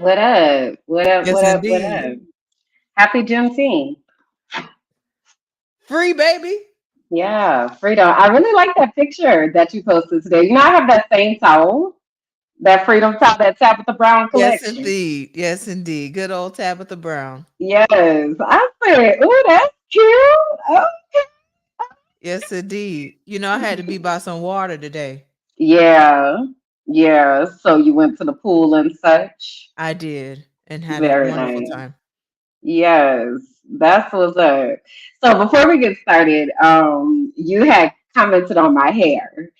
What up? What up? Yes, What up? What indeed. up? Happy Juneteenth. Free baby. Yeah, freedom. I really like that picture that you posted today. You know, I have that same towel, that freedom towel, that Tabitha Brown Yes, collection. indeed. Yes, indeed. Good old Tabitha Brown. Yes. I said, oh, that's cute. Yes, indeed. I had to be by some water today. Yeah. Yeah. So you went to the pool and such. I did and had a Very wonderful nice. time. Yes, that's what's up. So before we get started, you had commented on my hair,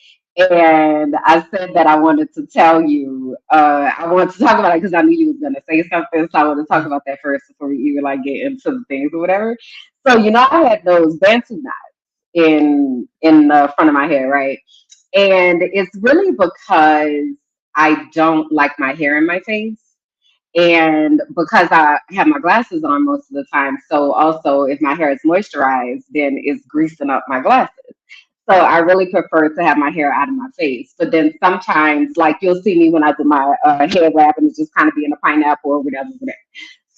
and I said that I wanted to tell you, I wanted to talk about it because I knew you was gonna say something, so I want to talk Mm. about that first before we even like get into the things or whatever. So I had those Bantu knots in the front of my hair, right? And it's really because I don't like my hair in my face. And because I have my glasses on most of the time, so also if my hair is moisturized, then it's greasing up my glasses. So I really prefer to have my hair out of my face. But then sometimes, like you'll see me when I do my hair wrap, and it's just kind of be in a pineapple or whatever, whatever.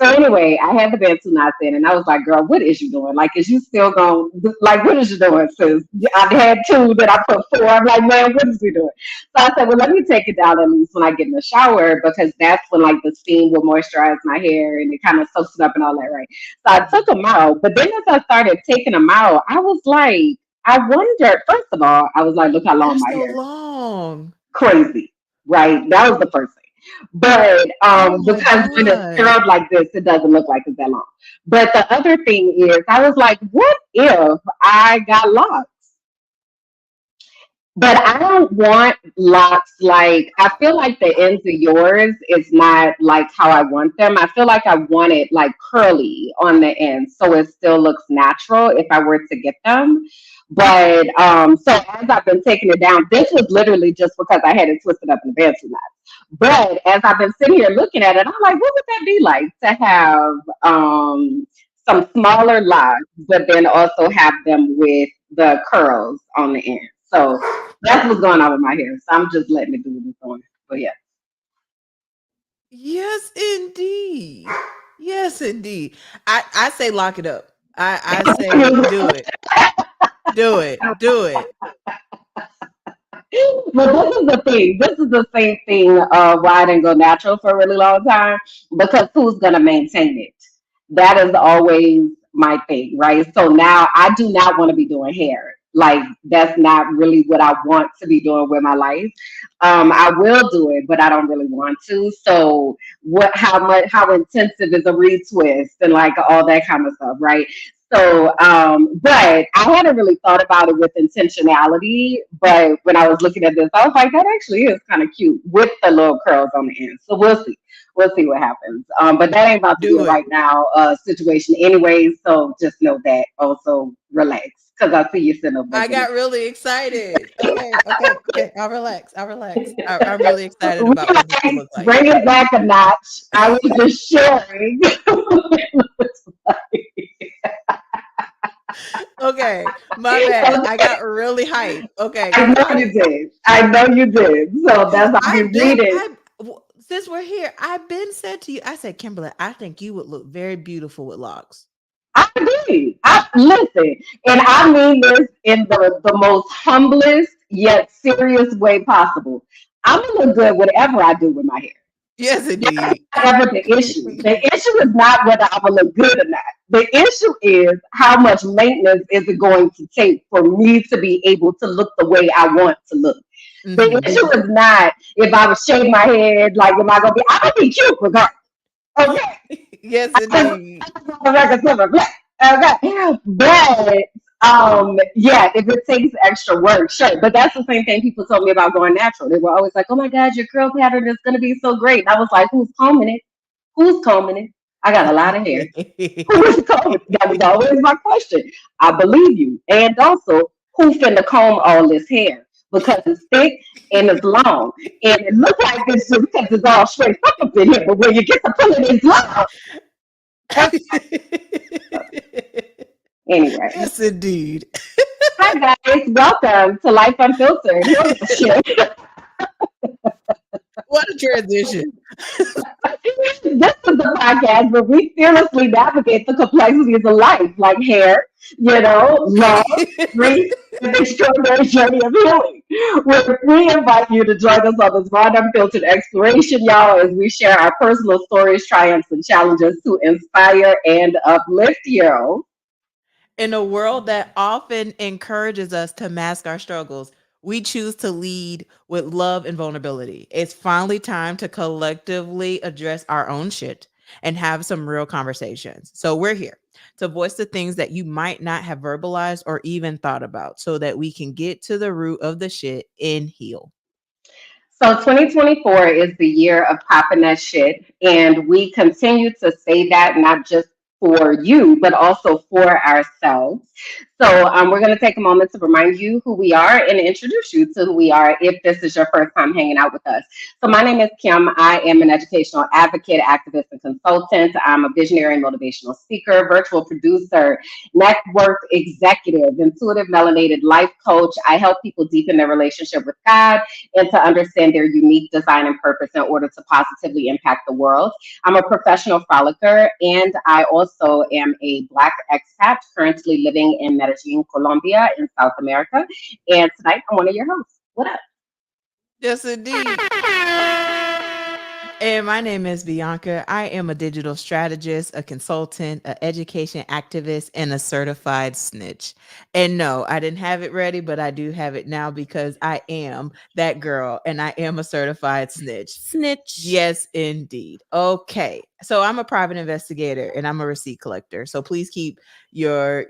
So anyway, I had the Bantu knots in, and I was like, "Girl, what is you doing? Like, is you still going? Like, what is you doing?" Sis? I had two, then I put four. I'm like, "Man, what is you doing?" So I said, "Well, let me take it down at least when I get in the shower, because that's when like the steam will moisturize my hair and it kind of soaks it up and all that, right?" So I took Mhm. them out, but then as I started taking them out, I was like, I wondered. First of all, I was like, "Look how They're long my so hair is." long. Crazy, right? That was the first thing. But Oh my because when it's God. curled like this, it doesn't look like it's that long. But the other thing is, I was like, what if I got locks? But I don't want locks like I feel like the ends of yours is not like how I want them. I feel like I want it like curly on the end so it still looks natural if I were to get them. But so as I've been taking it down, this was literally just because I had it twisted up in the bed too much. But as I've been sitting here looking at it, I'm like, what would that be like to have some smaller locks, but then also have them with the curls on the end. So that's what's going on with my hair. So I'm just letting it do what it's doing. But yeah. Yes, indeed. Yes, indeed. I say lock it up. I say do it. Do it. Do it. But this is the thing. This is the same thing why I didn't go natural for a really long time because who's gonna maintain it? That is always my thing, right? So now I do not want to be doing hair. Like that's not really what I want to be doing with my life. I will do it, but I don't really want to. So what? How intensive is a retwist and like all that kind of stuff, right? So, but I hadn't really thought about it with intentionality. But when I was looking at this, I was like, that actually is kind of cute with the little curls on the end. So we'll see. We'll see what happens. But that ain't about to be Do a it. right now situation anyway. So just know that. Also relax because I see you sitting up I looking at got really excited. Okay, okay, okay. I'll relax. I'll relax. I'm really excited about what this will relax, look like. bring it back a notch. I was just sharing. Okay, my bad. I got really hype. Okay, I know got you it. did. I know you did. So that's how you I've been read it. since we're here, I've been said to you, I said, Kimberly, I think you would look very beautiful with locks. I agree. I listen, and I mean this in the most humblest yet serious way possible. I'm gonna look good whatever I do with my hair. Yes, That's indeed. not ever the issue. The issue is not whether I'm gonna look good or not. The issue is how much maintenance is it going to take for me to be able to look the way I want to look. The Hmm. issue is not if I would shave my head, like am I gonna be I'm gonna be cute regardless. Okay. Yes, indeed. The record silver black. Okay. But yeah, if it takes extra work, sure. But that's the same thing people told me about going natural. They were always like, oh my God, your curl pattern is gonna be so great. And I was like, who's combing it? Who's combing it? I got a lot of hair. Who's combing it? That was always my question. I believe you. And also, who finna comb all this hair? Because it's thick and it's long. And it looks like it's just because it's all straight up in here. But when you get to pulling it, it's long. Okay. Anyway. Yes, indeed. Hi guys, welcome to Life Unfiltered. Here's the shit. What a transition. This is the podcast where we fearlessly navigate the complexities of life, like hair, love, grief, and the extraordinary journey of healing. We invite you to join us on this raw, unfiltered exploration, y'all, as we share our personal stories, triumphs, and challenges to inspire and uplift you. In a world that often encourages us to mask our struggles, we choose to lead with love and vulnerability. It's finally time to collectively address our own shit and have some real conversations. So we're here to voice the things that you might not have verbalized or even thought about so that we can get to the root of the shit and heal. So 2024 is the year of popping that shit. And we continue to say that not just for you, but also for ourselves. So we're going to take a moment to remind you who we are and introduce you to who we are if this is your first time hanging out with us. So my name is Kim. I am an educational advocate, activist, and consultant. I'm a visionary and motivational speaker, virtual producer, network executive, intuitive melanated life coach. I help people deepen their relationship with God and to understand their unique design and purpose in order to positively impact the world. I'm a professional frolicker, and I also am a Black expat currently living in Medellin, Colombia, in South America. And tonight, I'm one of your hosts. What up? Yes, indeed. And my name is Bianca. I am a digital strategist, a consultant, an education activist, and a certified snitch. And no, I didn't have it ready, but I do have it now because I am that girl and I am a certified snitch. Snitch. Yes, indeed. Okay. So I'm a private investigator and I'm a receipt collector. So please keep your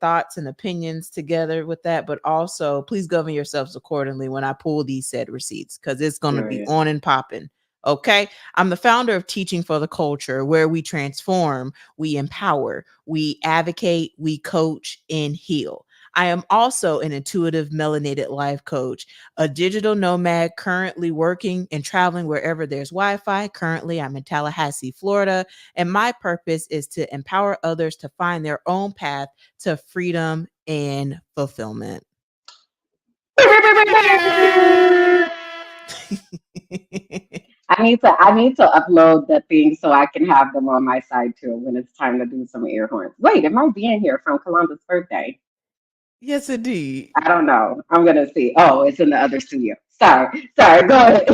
thoughts and opinions together with that, but also please govern yourselves accordingly when I pull these said receipts because it's going to be Period. on and popping. Okay. I'm the founder of Teaching for the Culture, where we transform, we empower, we advocate, we coach, and heal. I am also an intuitive melanated life coach, a digital nomad currently working and traveling wherever there's Wi Fi. Currently, I'm in Tallahassee, Florida, and my purpose is to empower others to find their own path to freedom and fulfillment. I need to upload the thing so I can have them on my side too when it's time to do some air horns. Wait, it might be in here from Columbus' birthday. Yes, indeed. I don't know. I'm gonna see. Oh, it's in the other studio. Sorry. Go ahead.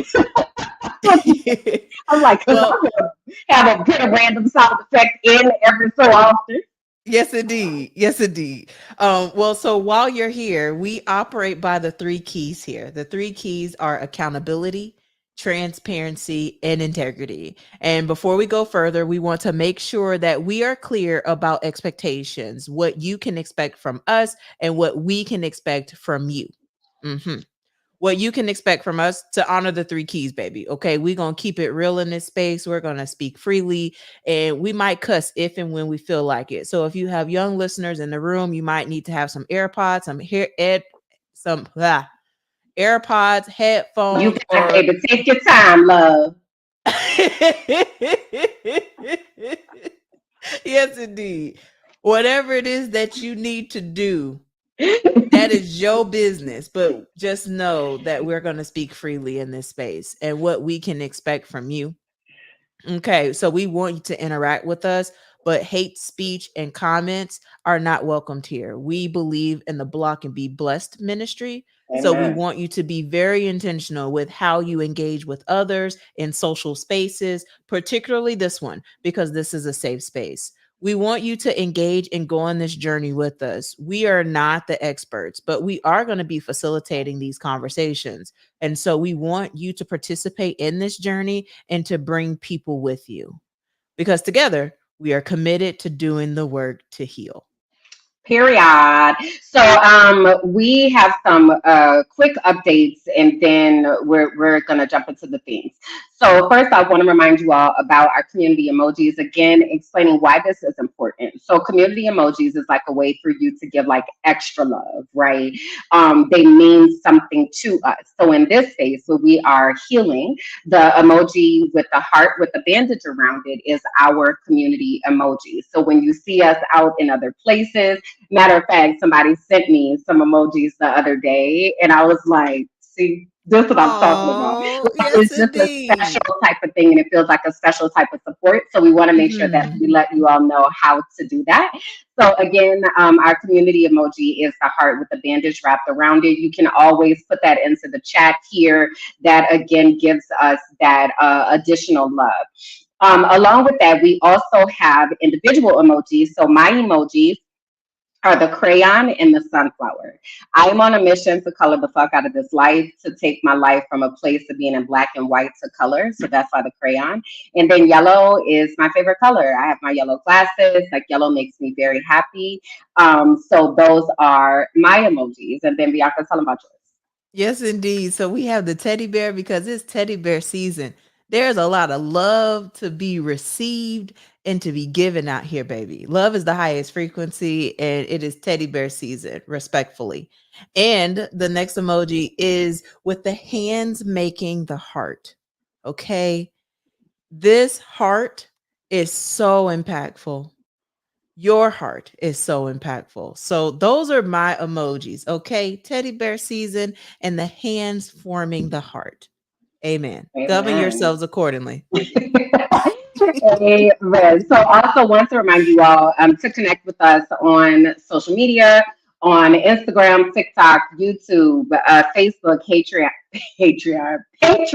I'm like, because Well, I'm gonna have a put a random sound effect in every so often. yes, indeed. Yes, indeed. Well, so while you're here, we operate by the three keys here. The three keys are accountability, transparency, and integrity. And before we go further, we want to make sure that we are clear about expectations, what you can expect from us, and what we can expect from you. Mhm. What you can expect from us to honor the three keys, baby. Okay. We're going to keep it real in this space. We're going to speak freely and we might cuss if and when we feel like it. So if you have young listeners in the room, you might need to have some AirPods, some AirPods, You headphones, got it, or baby. Take your time, love. yes, indeed. Whatever it is that you need to do, that is your business, but just know that we're going to speak freely in this space and what we can expect from you. Okay, so we want you to interact with us, but hate speech and comments are not welcomed here. We believe in the Block and Be Blessed ministry. So we Amen. want you to be very intentional with how you engage with others in social spaces, particularly this one, because this is a safe space. We want you to engage and go on this journey with us. We are not the experts, but we are going to be facilitating these conversations. And so we want you to participate in this journey and to bring people with you because together we are committed to doing the work to heal. Period. So we have some quick updates, and then we're gonna jump into the themes. So first, I want to remind you all about our community emojis. Again, explaining why this is important. So community emojis is like a way for you to give like extra love, right? They mean something to us. So in this space, where we are healing, the emoji with the heart with the bandage around it is our community emoji. So when you see us out in other places, matter of fact, somebody sent me some emojis the other day, and I was like, See, this is what I'm talking about. Oh, Like, yes, it's just a special indeed. type of thing, and it feels like a special type of support. So we want to make sure that Hmm. we let you all know how to do that. So again, our community emoji is the heart with the bandage wrapped around it. You can always put that into the chat here. That again gives us that additional love. Along with that, we also have individual emojis. So my emojis are the crayon and the sunflower. I'm on a mission to color the fuck out of this life, to take my life from a place of being in black and white to color. So that's why the crayon. And then yellow is my favorite color. I have my yellow glasses. Like yellow makes me very happy. So those are my emojis. And then Bianca, tell them about yours. Yes, indeed. So we have the teddy bear because it's teddy bear season. There's a lot of love to be received and to be given out here, baby. Love is the highest frequency, and it is teddy bear season, respectfully. And the next emoji is with the hands making the heart. Okay. This heart is so impactful. Your heart is so impactful. So those are my emojis, okay? Teddy bear season and the hands forming the heart. Amen. Govern Amen. yourselves accordingly. Amen. So also want to remind you all to connect with us on social media, on Instagram, TikTok, YouTube, Facebook, Patreon. Yes,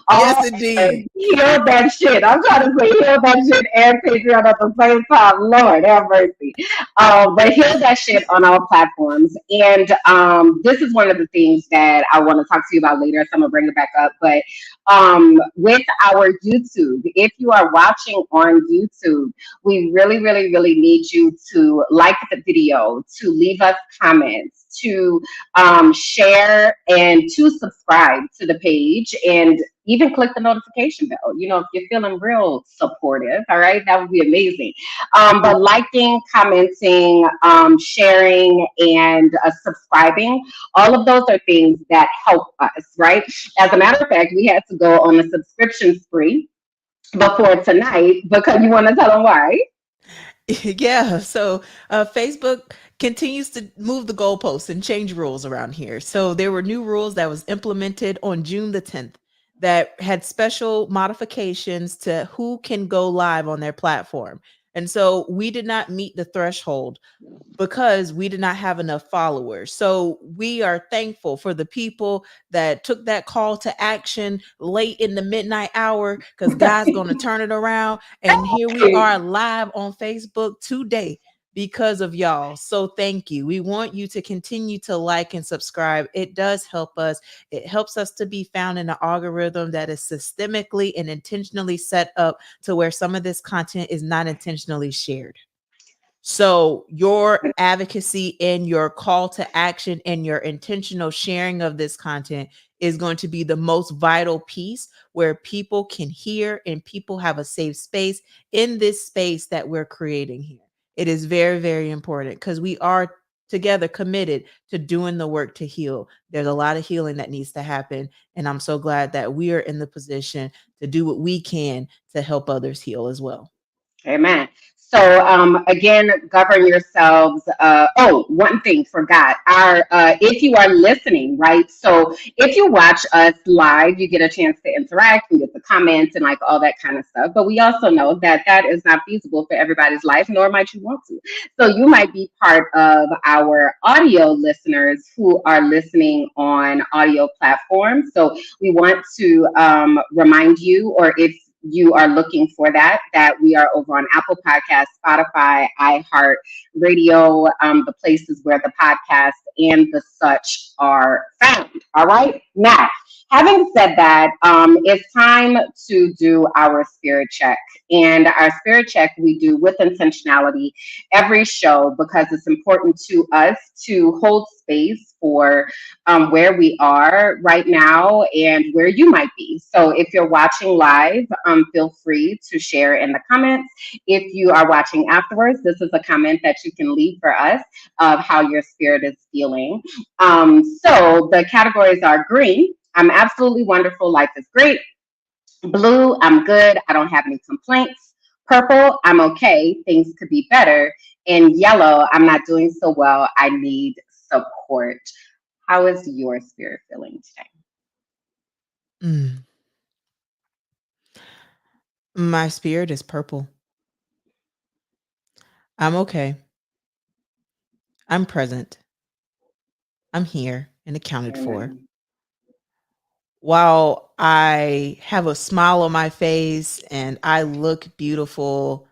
All indeed. heal that shit. I'm trying to say heal that shit and Patreon at the same time. Lord have mercy. But heal that shit on all platforms. And this is one of the things that I want to talk to you about later. So I'm gonna bring it back up. But with our YouTube, if you are watching on YouTube, we really, really, really need you to like the video, to leave us comments, to share, and to subscribe to the page, and even click the notification bell. You know, if you're feeling real supportive, all right, that would be amazing. But liking, commenting, sharing, and subscribing, all of those are things that help us, right? As a matter of fact, we had to go on a subscription spree before tonight because you want to tell them why. Yeah. So Facebook continues to move the goalposts and change rules around here. So there were new rules that was implemented on June the 10th that had special modifications to who can go live on their platform. And so we did not meet the threshold because we did not have enough followers. So we are thankful for the people that took that call to action late in the midnight hour because God's going to turn it around. And here we are live on Facebook today because of y'all. So thank you. We want you to continue to like and subscribe. It does help us. It helps us to be found in an algorithm that is systemically and intentionally set up to where some of this content is not intentionally shared. So, your advocacy and your call to action and your intentional sharing of this content is going to be the most vital piece where people can hear and people have a safe space in this space that we're creating here. It is very, very important because we are together committed to doing the work to heal. There's a lot of healing that needs to happen. And I'm so glad that we are in the position to do what we can to help others heal as well. Amen. So again, govern yourselves. One thing forgot. Our if you are listening, right? So if you watch us live, you get a chance to interact, you get the comments and like all that kind of stuff. But we also know that that is not feasible for everybody's life, nor might you want to. So you might be part of our audio listeners who are listening on audio platforms. So we want to remind you, or if you are looking for that, that we are over on Apple Podcasts, Spotify, iHeart Radio, the places where the podcast and the such are found. All right. Now, having said that, it's time to do our spirit check. And our spirit check we do with intentionality every show because it's important to us to hold space for where we are right now and where you might be. So if you're watching live, feel free to share in the comments. If you are watching afterwards, this is a comment that you can leave for us of how your spirit is feeling. So the categories are green. I'm absolutely wonderful. Life is great. Blue, I'm good. I don't have any complaints. Purple, I'm okay. Things could be better. And yellow, I'm not doing so well. I need support. How is your spirit feeling today? Mm. My spirit is purple. I'm okay. I'm present. I'm here and accounted for. Amen. While I have a smile on my face and I look beautiful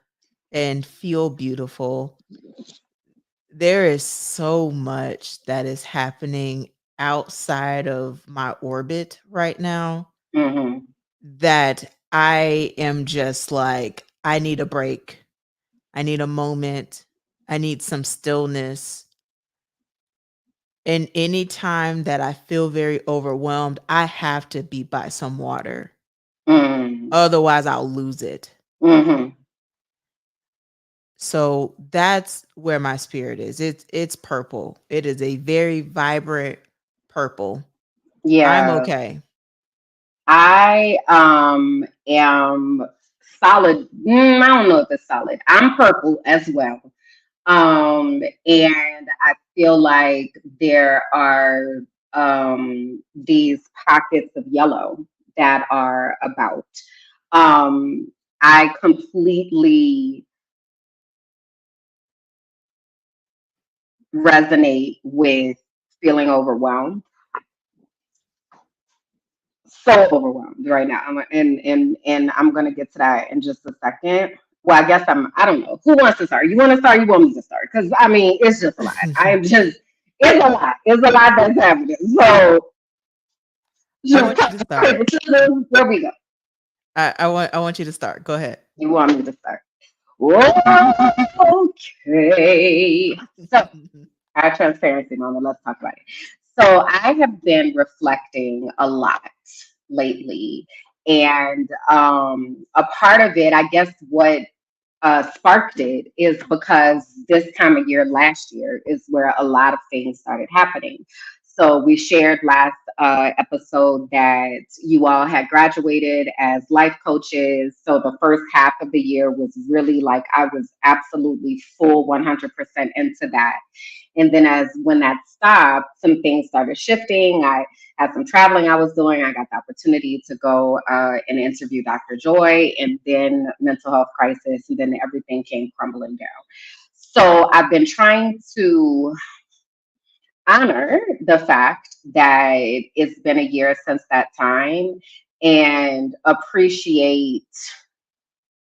and feel beautiful, there is so much that is happening outside of my orbit right now Mm-hmm. that I am just like, I need a break. I need a moment. I need some stillness. And anytime that I feel very overwhelmed, I have to be by some water. Mm. Otherwise, I'll lose it. Mm-hmm. So that's where my spirit is. It's purple. It is a very vibrant purple. I'm Yeah. okay. I am solid. I don't know if it's solid. I'm purple as well. And I feel like there are these pockets of yellow that are about. Um, I completely resonate with feeling overwhelmed. So overwhelmed right now. And I'm gonna get to that in just a second. Well, I guess I don't know. Who wants to start? You want to start? You want me to start? Because I mean, it's just a lot. I am just it's a lot. It's a lot that's happening. So I just want you to start. where we go. I want you to start. Go ahead. You want me to start? Okay. So our transparency moment. Let's talk about it. So I have been reflecting a lot lately, and a part of it, I guess, what sparked it is because this time of year last year is where a lot of things started happening. So we shared last episode that you all had graduated as life coaches. So the first half of the year was really like I was absolutely full 100% into that. And then as when that stopped, some things started shifting. I had some traveling I was doing. I got the opportunity to go and interview Dr. Joy, and then mental health crisis, and then everything came crumbling down. So I've been trying to honor the fact that it's been a year since that time and appreciate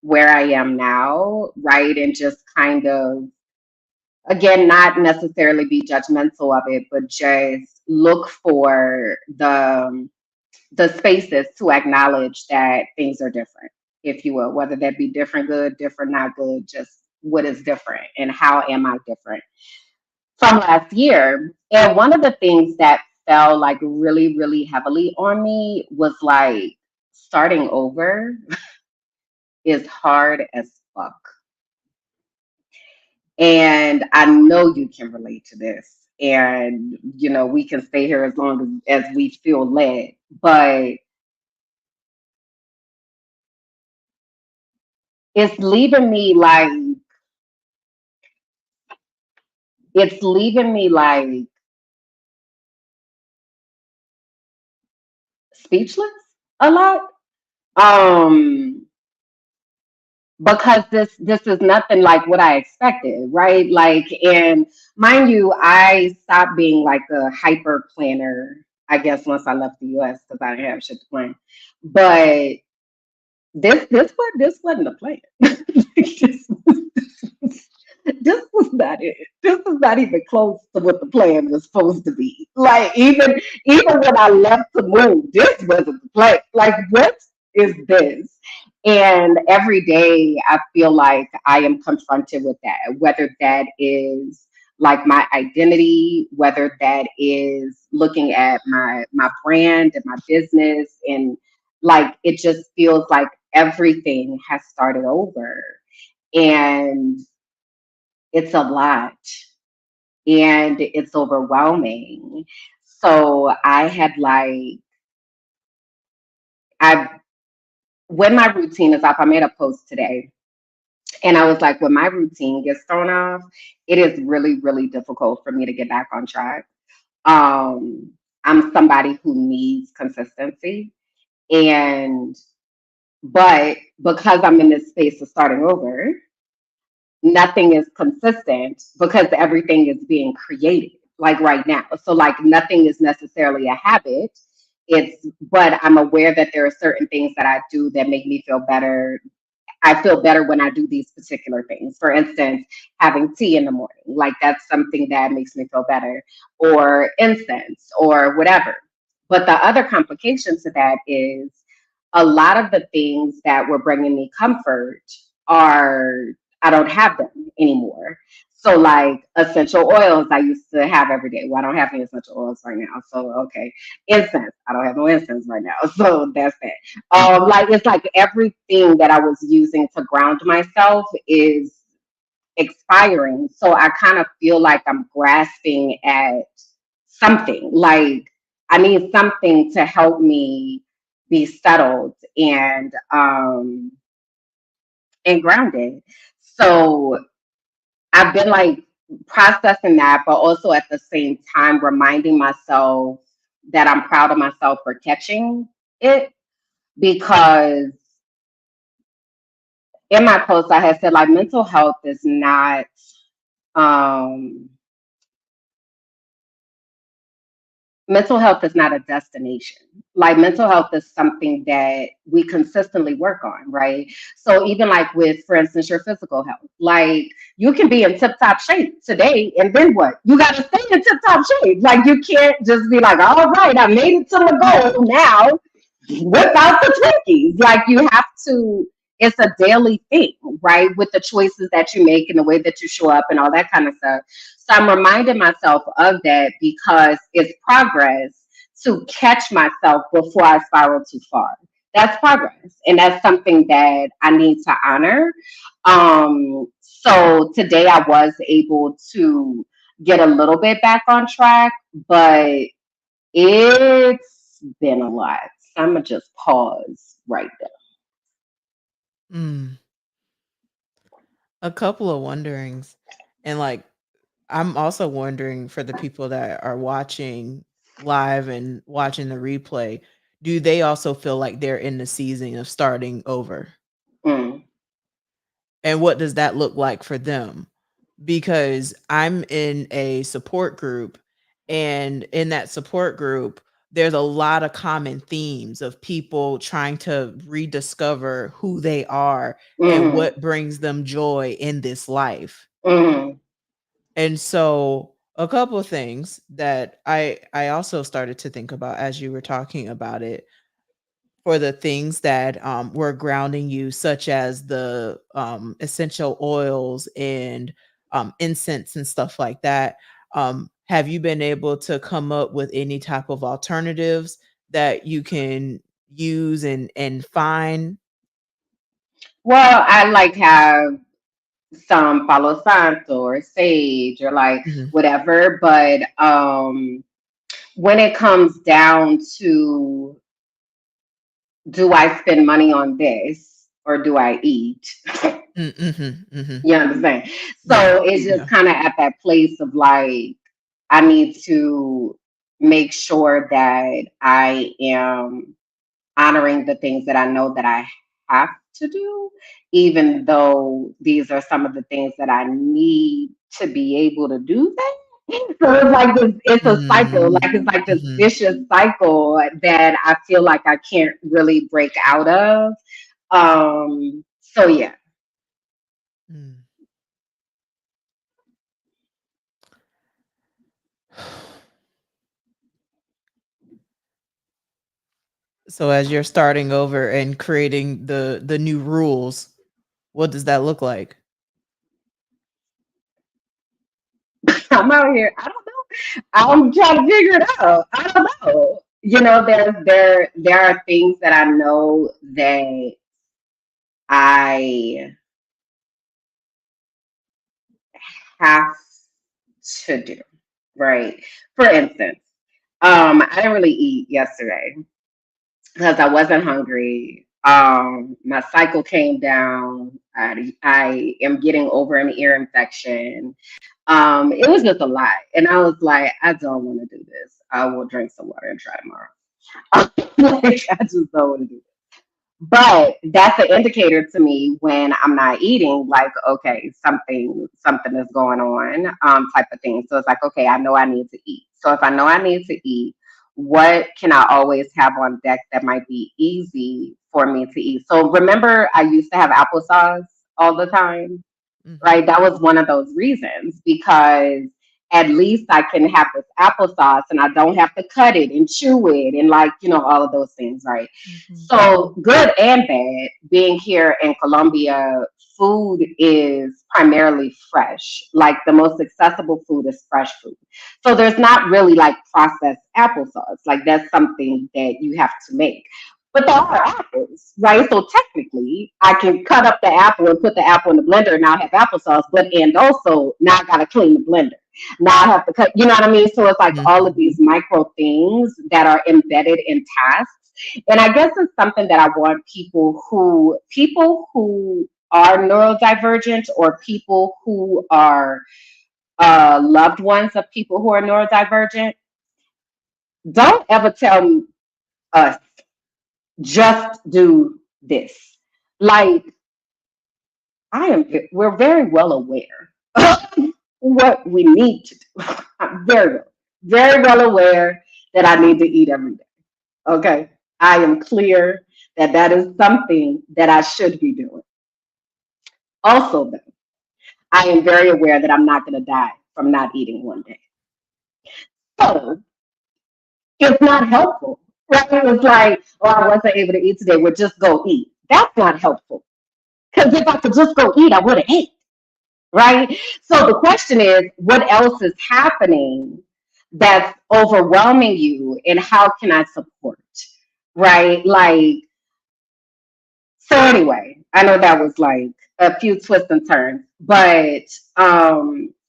where I am now, right? And just kind of again, not necessarily be judgmental of it, but just look for the spaces to acknowledge that things are different, if you will, whether that be different good, different not good, just what is different and how am I different from last year. And one of the things that fell like really, really heavily on me was like starting over is hard as fuck. And I know you can relate to this. And, we can stay here as long as we feel led. But it's leaving me like, it's leaving me like speechless a lot. Um, because this is nothing like what I expected, right? Like, and mind you, I stopped being like a hyper planner, I guess, once I left the US because I didn't have shit to plan. But this wasn't a plan. this, this was not it. This was not even close to what the plan was supposed to be. Like even when I left to move, this wasn't the plan. Like what is this? And every day I feel like I am confronted with that, whether that is like my identity, whether that is looking at my brand and my business, and like it just feels like everything has started over. And it's a lot and it's overwhelming. So I had like, I, when my routine is off, I made a post today and I was like, when my routine gets thrown off, it is really, really difficult for me to get back on track. Um, I'm somebody who needs consistency. And, but because I'm in this space of starting over, nothing is consistent because everything is being created like right now. So like nothing is necessarily a habit. It's but I'm aware that there are certain things that I do that make me feel better. I feel better when I do these particular things. For instance, having tea in the morning, like that's something that makes me feel better, or incense, or whatever. But the other complication to that is a lot of the things that were bringing me comfort are, I don't have them anymore. So, like essential oils, I used to have every day. Well, I don't have any essential oils right now. So, okay. Incense, I don't have no incense right now. So, that's that. Like it's like everything that I was using to ground myself is expiring. So I kind of feel like I'm grasping at something. Like I need something to help me be settled and grounded. So I've been like processing that, but also at the same time reminding myself that I'm proud of myself for catching it because in my post I had said like um mental health is not a destination. Like mental health is something that we consistently work on, right? So even like with, for instance, your physical health, like you can be in tip top shape today, and then what? You got to stay in tip top shape. Like you can't just be like, all right, I made it to my goal now without the Twinkies. Like you have to. It's a daily thing, right? With the choices that you make and the way that you show up and all that kind of stuff. So I'm reminding myself of that because it's progress to catch myself before I spiral too far. That's progress. And that's something that I need to honor. So today I was able to get a little bit back on track, but it's been a lot. So I'm going to just pause right there. Mm, a couple of wonderings. And like, I'm also wondering for the people that are watching live and watching the replay, do they also feel like they're in the season of starting over? Mm, And what does that look like for them? Because I'm in a support group, and in that support group, there's a lot of common themes of people trying to rediscover who they are and mm, what brings them joy in this life. mm, And so a couple of things that I also started to think about as you were talking about it, for the things that were grounding you, such as the essential oils and incense and stuff like that. Have you been able to come up with any type of alternatives that you can use and find? well, I like have some Palo Santo or sage or like Mhm. whatever, but when it comes down to do I spend money on this or do I eat? Mm, mhm, mhm. You understand? Yeah, So it's just yeah. kind of at that place of like, I need to make sure that I am honoring the things that I know that I have to do, even though these are some of the things that I need to be able to do that. So it's like this, it's a cycle, like it's Mm, like this mhm, vicious cycle that I feel like I can't really break out of. So yeah. mm. So as you're starting over and creating the new rules, what does that look like? I'm out here. I don't know. I'm trying to figure it out. I don't know. You know, there are things that I know that I have to do. Right. For instance, I didn't really eat yesterday because I wasn't hungry. My cycle came down. I am getting over an ear infection. It was just a lot. And I was like, I don't want to do this. I will drink some water and try tomorrow. Like, I just don't want to do it. But that's an indicator to me when I'm not eating, like, okay, something is going on, type of thing. So it's like, okay, I know I need to eat. So if I know I need to eat, what can I always have on deck that might be easy for me to eat? So remember, I used to have applesauce all the time, Mhm. right? That was one of those reasons because at least I can have this applesauce and I don't have to cut it and chew it and like, all of those things, right? Mhm. So good and bad, being here in Colombia, food is primarily fresh. Like the most accessible food is fresh food. So there's not really like processed applesauce. Like that's something that you have to make. But there are apples, right? So technically, I can cut up the apple and put the apple in the blender and now have applesauce. But and also now I gotta clean the blender. Now I have to cut. You know what I mean? So it's like all of Mhm. these micro things that are embedded in tasks. And I guess it's something that I want people who are neurodivergent or people who are loved ones of people who are neurodivergent. Don't ever tell us just do this. Like we're very well aware of what we need to do. I'm very well aware that I need to eat every day. Okay, I am clear that that is something that I should be doing. Also, though, I am very aware that I'm not going to die from not eating one day. So it's not helpful. Right? It's like, oh, I wasn't able to eat today. Well, just go eat. That's not helpful. Because if I could just go eat, I would have ate. Right? So the question is, what else is happening that's overwhelming you, and how can I support? Right? Like, so anyway, I know that was like a few twists and turns, but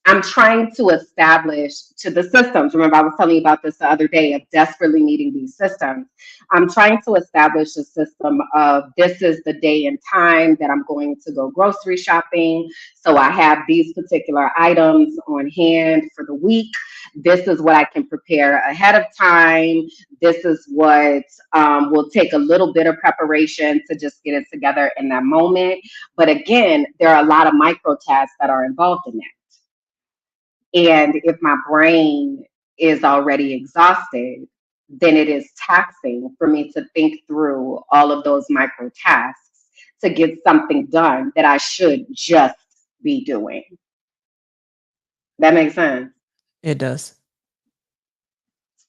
I'm trying to establish to the systems. Remember, I was telling you about this the other day of desperately needing these systems. I'm trying to establish a system of this is the day and time that I'm going to go grocery shopping. So I have these particular items on hand for the week. This is what I can prepare ahead of time. This is what will take a little bit of preparation to just get it together in that moment. But again, there are a lot of micro tasks that are involved in that. And if my brain is already exhausted, then it is taxing for me to think through all of those micro tasks to get something done that I should just be doing. That makes sense. It does.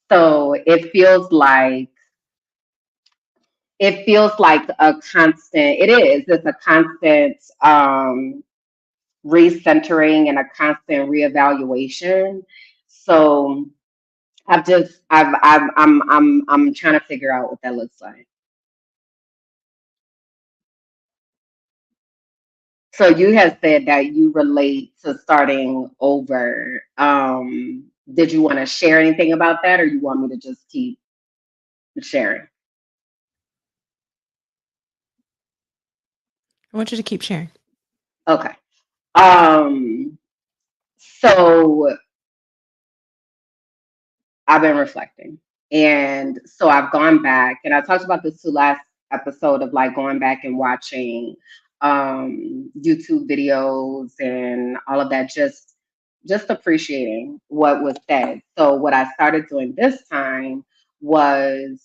So it feels like a constant, it is, it's a constant recentering and a constant reevaluation. So I'm trying to figure out what that looks like. So you have said that you relate to starting over. Did you want to share anything about that, or you want me to just keep sharing? I want you to keep sharing. Okay. Um, so I've been reflecting. And so I've gone back, and I talked about this too last episode of like going back and watching YouTube videos and all of that, just appreciating what was said. So what I started doing this time was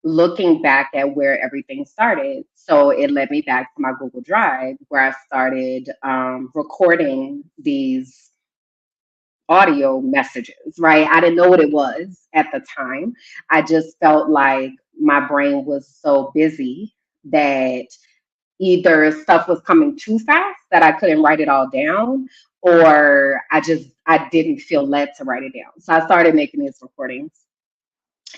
looking back at where everything started. So it led me back to my Google Drive where I started recording these audio messages, right? I didn't know what it was at the time. I just felt like my brain was so busy that either stuff was coming too fast that I couldn't write it all down, or I didn't feel led to write it down. So I started making these recordings,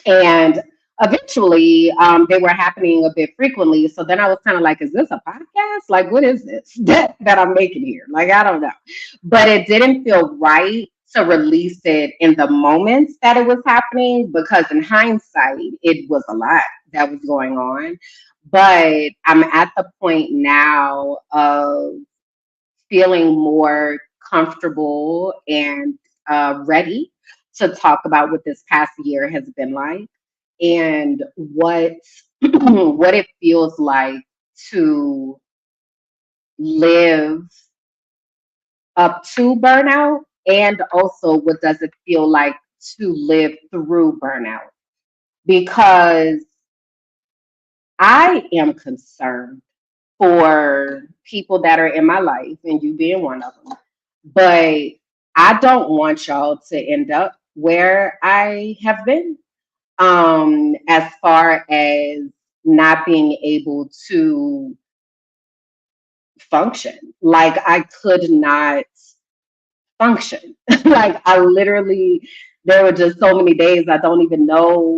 and eventually they were happening a bit frequently. So then I was kind of like, is this a podcast? Like, what is this that I'm making here? Like, I don't know. But it didn't feel right to release it in the moments that it was happening because in hindsight, it was a lot that was going on. but I'm at the point now of feeling more comfortable and ready to talk about what this past year has been like and what what it feels like to live up to burnout, and also what does it feel like to live through burnout, because I am concerned for people that are in my life, and you being one of them. But I don't want y'all to end up where I have been, as far as not being able to function. Like, I could not function. Like, I literally, there were just so many days I don't even know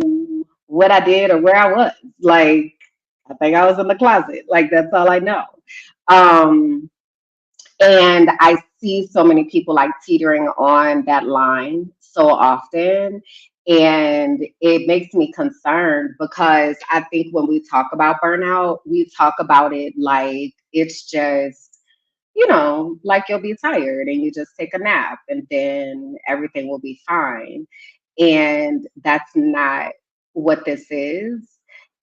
what I did or where I was. Like, I think I was in the closet. Like, that's all I know. Um, And I see so many people like teetering on that line so often. And it makes me concerned because I think when we talk about burnout, we talk about it like it's just, like you'll be tired and you just take a nap and then everything will be fine. And that's not what this is.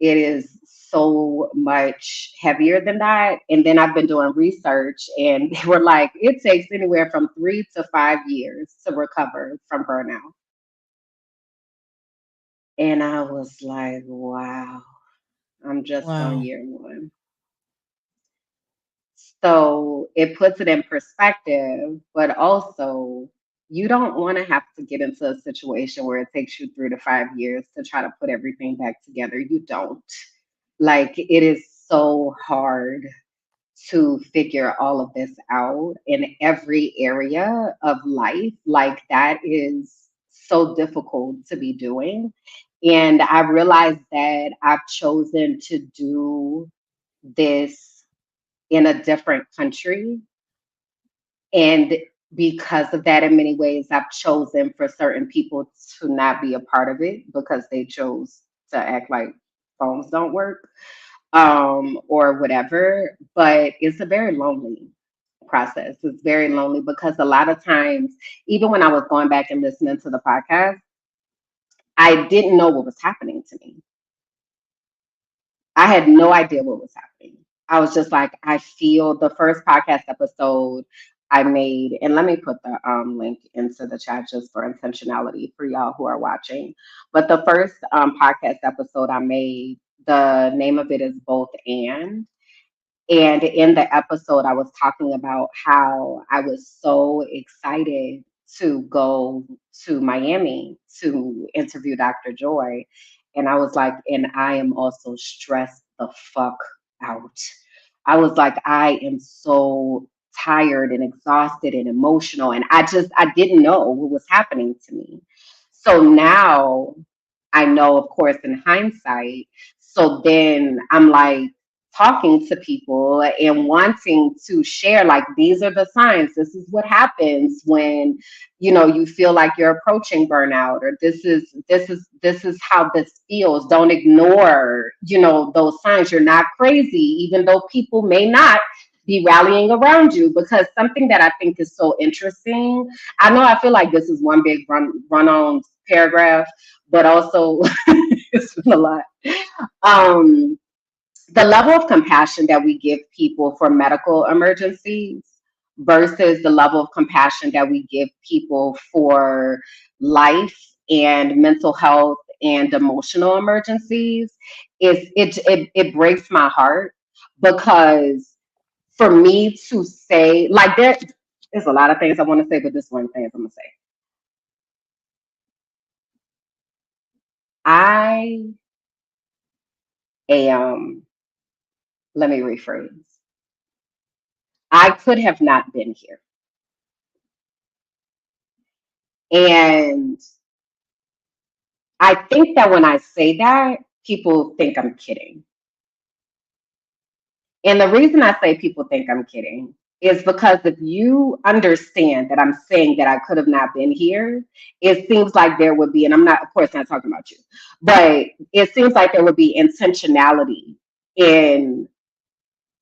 It is so much heavier than that. And then I've been doing research, and they were like, it takes anywhere from 3 to 5 years to recover from burnout. And I was like, wow, I'm just on Wow. year one. So it puts it in perspective, but also you don't want to have to get into a situation where it takes you 3 to 5 years to try to put everything back together. You don't. Like, it is so hard to figure all of this out in every area of life. Like, that is so difficult to be doing. And I realized that I've chosen to do this in a different country. And because of that, in many ways, I've chosen for certain people to not be a part of it because they chose to act like phones don't work, or whatever. But it's a very lonely process. It's very lonely because a lot of times, even when I was going back and listening to the podcast, I didn't know what was happening to me. I had no idea what was happening. I was just like, I feel the first podcast episode I made, and let me put the link into the chat just for intentionality for y'all who are watching. But the first podcast episode I made, the name of it is Both and in the episode, I was talking about how I was so excited to go to Miami to interview Dr. Joy. And I was like, and I am also stressed the fuck out. I was like, I am so tired and exhausted and emotional. And I didn't know what was happening to me. So now I know, of course, in hindsight. So then I'm like, talking to people and wanting to share, like, these are the signs, this is what happens when you feel like you're approaching burnout, or this is how this feels. Don't ignore those signs. You're not crazy, even though people may not be rallying around you. Because something that I think is so interesting, I know I feel like this is one big run on paragraph, but also it's been a lot. um the level of compassion that we give people for medical emergencies versus the level of compassion that we give people for life and mental health and emotional emergencies it breaks my heart, because for me to say, like, there's a lot of things I want to say, but this one thing I'm gonna say. I am, let me rephrase. I could have not been here. And I think that when I say that, people think I'm kidding. And the reason I say people think I'm kidding is because if you understand that I'm saying that I could have not been here, it seems like there would be, and I'm not, of course, not talking about you, but it seems like there would be intentionality in,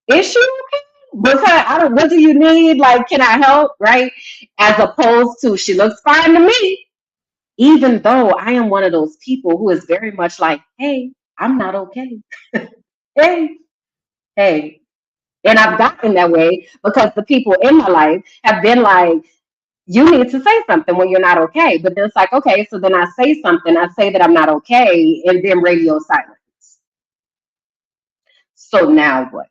is she okay? Because I don't, what do you need? Like, can I help? Right? As opposed to, she looks fine to me. Even though I am one of those people who is very much like, hey, I'm not okay. Hey, hey. And I've gotten that way because the people in my life have been like, you need to say something when you're not okay. But then it's like, okay, so then I say something, I say that I'm not okay, and then radio silence. So now what?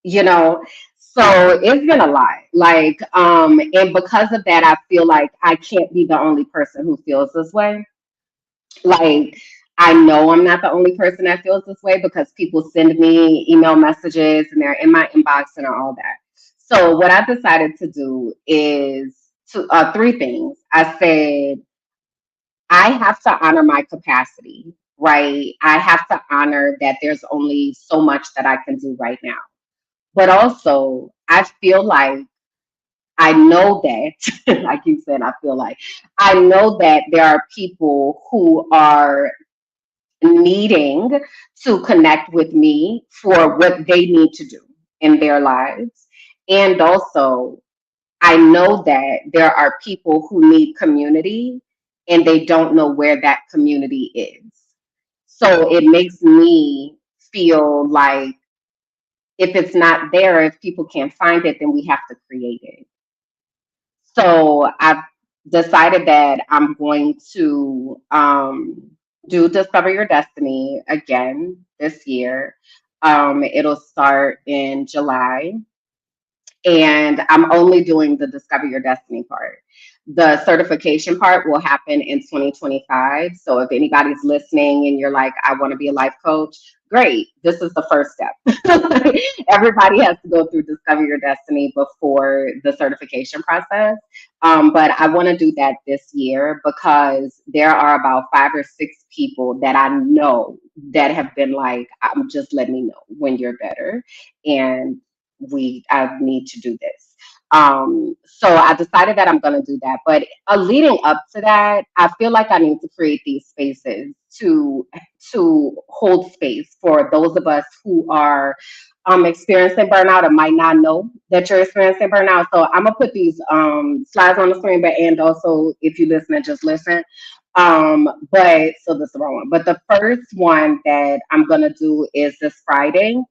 You know? So it's been a lot. Like, and because of that, I feel like I can't be the only person who feels this way. Like, I know I'm not the only person that feels this way because people send me email messages and they're in my inbox and all that. So what I decided to do is three things. I said I have to honor my capacity, right? I have to honor that there's only so much that I can do right now. But also, I feel like I know that, like you said, I feel like I know that there are people who are needing to connect with me for what they need to do in their lives. And also, I know that there are people who need community and they don't know where that community is. So it makes me feel like if it's not there, if people can't find it, then we have to create it. So I've decided that I'm going to do Discover Your Destiny again this year. It'll start in July, and I'm only doing the Discover Your Destiny part. The certification part will happen in 2025. So if anybody's listening and you're like, I want to be a life coach, great. This is the first step. Everybody has to go through Discover Your Destiny before the certification process. But I want to do that this year because there are about 5 or 6 people that I know that have been like, I'm just letting me know when you're better. And I need to do this. So I decided that I'm going to do that. But leading up to that, I feel like I need to create these spaces to hold space for those of us who are experiencing burnout and might not know that you're experiencing burnout. So I'm gonna put these slides on the screen, but and also if you listen, just listen. But so this is the wrong one. But the first one that I'm gonna do is this Friday,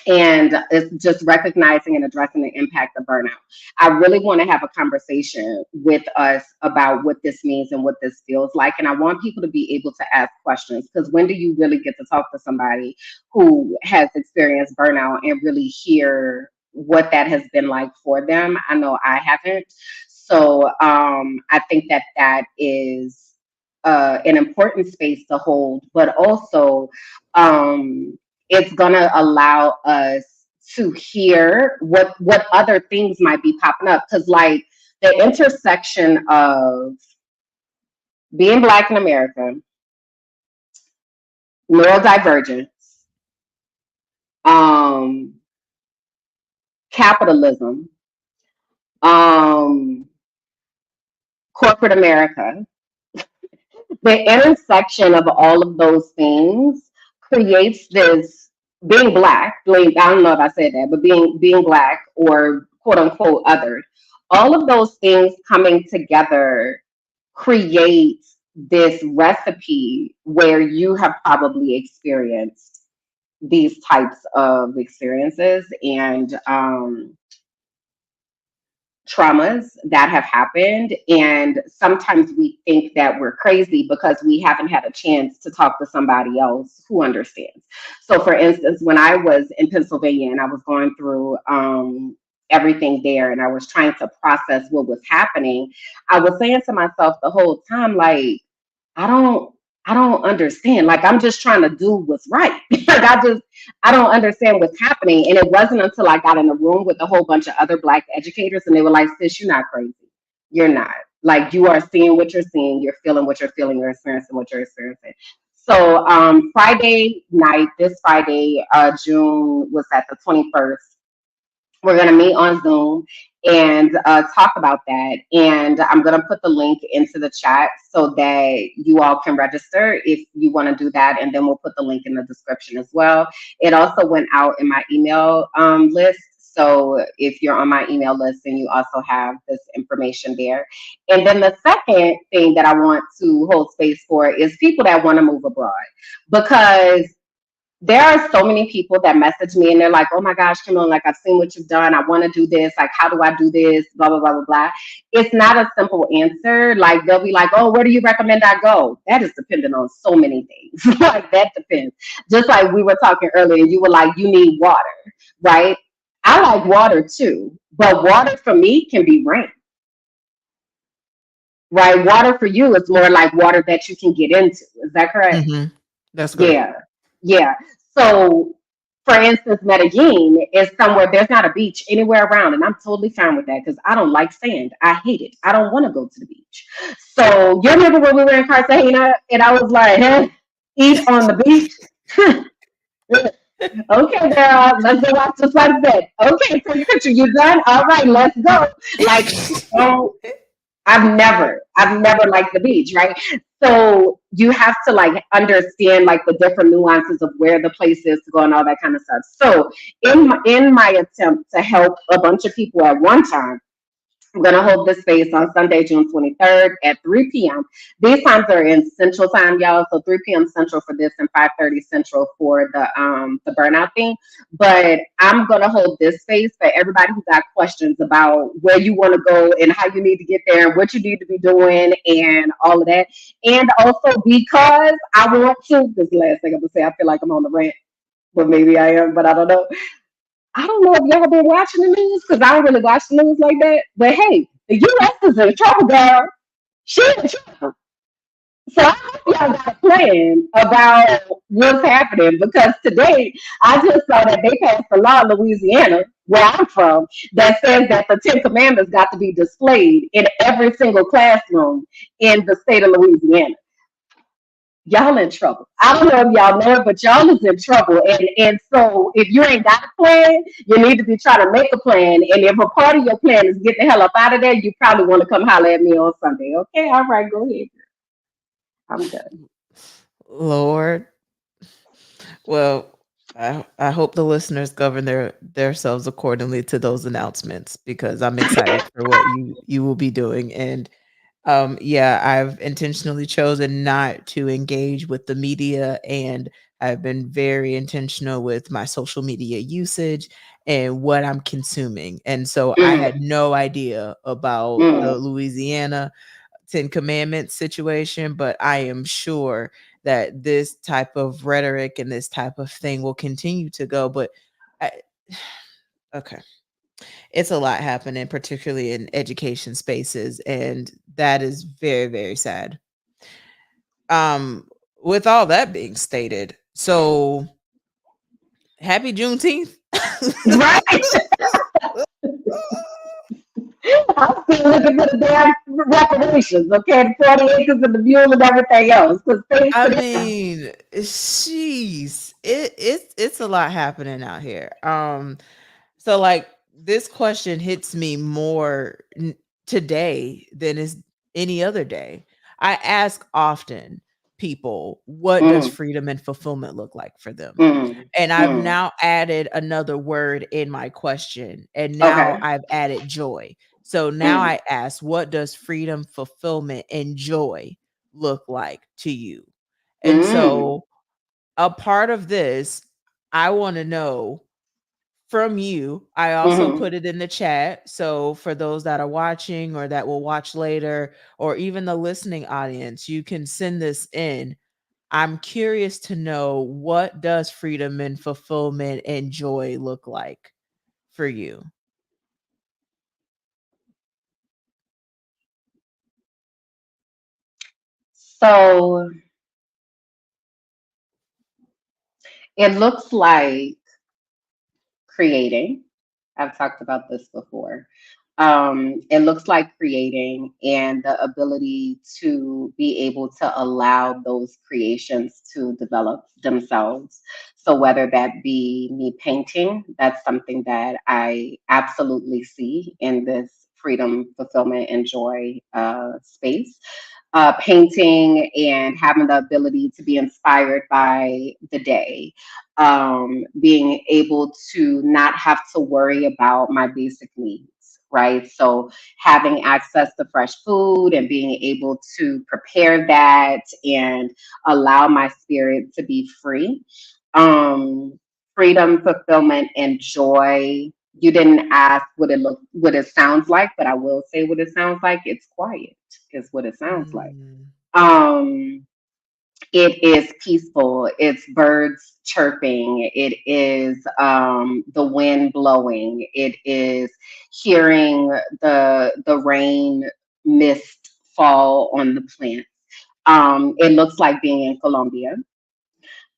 and it's just recognizing and addressing the impact of burnout. I really want to have a conversation with us about what this means and what this feels like. And I want people to be able to ask questions because when do you really get to talk to somebody who has experienced burnout and really hear what that has been like for them? I know I haven't. So I think that that is an important space to hold, but also it's gonna allow us to hear what other things might be popping up because like the intersection of being black in America, neurodivergence, um, capitalism, um, corporate America, the intersection of all of those things creates this being black, like, I don't know if I said that, but being black or quote unquote othered, all of those things coming together creates this recipe where you have probably experienced these types of experiences and traumas that have happened. And sometimes we think that we're crazy because we haven't had a chance to talk to somebody else who understands. So, for instance, when I was in Pennsylvania and I was going through everything there and I was trying to process what was happening, I was saying to myself the whole time, like, I don't I don't understand. Like I'm just trying to do what's right. Like I don't understand what's happening. And it wasn't until I got in a room with a whole bunch of other black educators and they were like, sis, you're not crazy. You're not. Like you are seeing what you're seeing, you're feeling what you're feeling, you're experiencing what you're experiencing. So Friday night, this Friday, June was at the 21st, we're going to meet on Zoom and talk about that. And I'm going to put the link into the chat so that you all can register if you want to do that. And then we'll put the link in the description as well. It also went out in my email list. So if you're on my email list, then you also have this information there. And then the second thing that I want to hold space for is people that want to move abroad, because there are so many people that message me and they're like, oh my gosh, Kimberly, like I've seen what you've done. I want to do this. Like, how do I do this? Blah, blah, blah, blah, blah. It's not a simple answer. Like, they'll be like, oh, where do you recommend I go? That is dependent on so many things. Like, that depends. Just like we were talking earlier, you were like, you need water, right? I like water too, but water for me can be rain, right? Water for you is more like water that you can get into. Is that correct? Mhm. That's correct. Yeah, yeah. So, for instance, Medellin is somewhere there's not a beach anywhere around, and I'm totally fine with that because I don't like sand. I hate it. I don't want to go to the beach. So, you remember when we were in Cartagena, and I was like, huh, eat on the beach? Okay, girl, let's go watch the sunset. Okay, take a picture. You done? All right, let's go. Like, oh, I've never liked the beach, right? So you have to like understand like the different nuances of where the place is to go and all that kind of stuff. So in my attempt to help a bunch of people at one time, I'm going to hold this space on Sunday, June 23rd at 3 p.m. These times are in Central Time, y'all. So 3 p.m. Central for this and 5:30 Central for the burnout thing. But I'm going to hold this space for everybody who got questions about where you want to go and how you need to get there and what you need to be doing and all of that. And also because I want to, this is the last thing I'm going to say, I feel like I'm on the rant, but maybe I am, but I don't know. I don't know if y'all been watching the news because I don't really watch the news like that. But hey, the U.S. is in trouble, girl. She in trouble. So I hope y'all got a plan about what's happening because today I just saw that they passed a law in Louisiana, where I'm from, that says that the Ten Commandments got to be displayed in every single classroom in the state of Louisiana. Y'all in trouble. I don't know if y'all know it, but y'all is in trouble. And so if you ain't got a plan, you need to be trying to make a plan. And if a part of your plan is get the hell up out of there, you probably want to come holler at me on Sunday. Okay, all right, go ahead. I'm done. Lord. Well, I hope the listeners govern themselves accordingly to those announcements because I'm excited for what you will be doing. And yeah, I've intentionally chosen not to engage with the media, and I've been very intentional with my social media usage and what I'm consuming. And so I Mm, had no idea about mm. the Louisiana Ten Commandments situation, but I am sure that this type of rhetoric and this type of thing will continue to go. But I, okay, it's a lot happening, particularly in education spaces, and that is very, very sad. Um, with all that being stated, so happy Juneteenth. Right? I'm still looking for the damn reparations, okay? The 40 acres and the mule and everything else. Because thanks I to them. mean, she's it's a lot happening out here. So like this question hits me more today than is any other day. I ask often people, what does Mm, freedom and fulfillment look like for them? mm, And I've mm. now added another word in my question, and now Okay. I've added joy. So now Mm, I ask, what does freedom, fulfillment, and joy look like to you? And mm, so a part of this, I want to know from you. I also mm. put it in the chat. So for those that are watching or that will watch later, or even the listening audience, you can send this in. I'm curious to know, what does freedom and fulfillment and joy look like for you? So it looks like creating. I've talked about this before. It looks like creating and the ability to be able to allow those creations to develop themselves. So, whether that be me painting, that's something that I absolutely see in this freedom, fulfillment, and joy space. Painting and having the ability to be inspired by the day, being able to not have to worry about my basic needs, right? So, having access to fresh food and being able to prepare that and allow my spirit to be free. Um, Freedom, fulfillment, and joy. You didn't ask what it sounds like, but I will say what it sounds like. It's quiet, is what it sounds like. Mm. Um, it is peaceful. It's birds chirping. It is the wind blowing. It is hearing the rain mist fall on the plants. It looks like being in Colombia.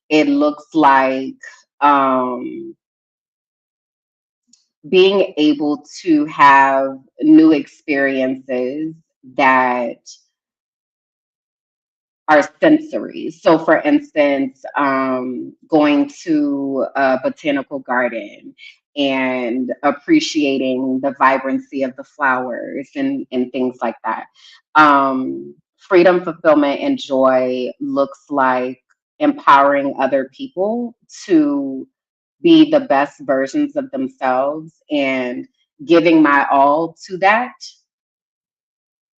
It looks like um, being able to have new experiences that are sensory. So, for instance, going to a botanical garden and appreciating the vibrancy of the flowers and things like that. Freedom, fulfillment, and joy looks like empowering other people to be the best versions of themselves and giving my all to that,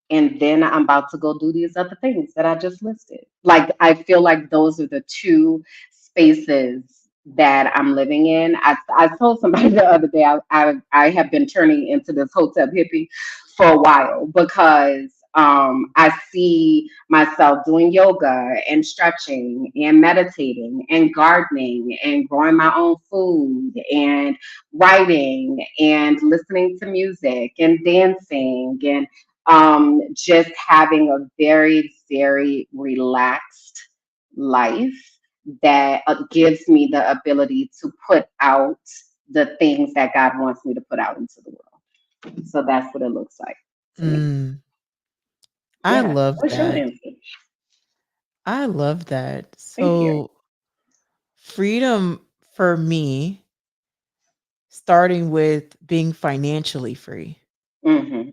and then I'm about to go do these other things that I just listed. Like I feel like those are the two spaces that I'm living in. I told somebody the other day I have been turning into this hotel hippie for a while because I see myself doing yoga and stretching and meditating and gardening and growing my own food and writing and listening to music and dancing and just having a very, very relaxed life that gives me the ability to put out the things that God wants me to put out into the world. So that's what it looks like to me. Mm. I Yeah. love What's your that. answer? I love that. Thank you. So, freedom for me, starting with being financially free, Mm-hmm.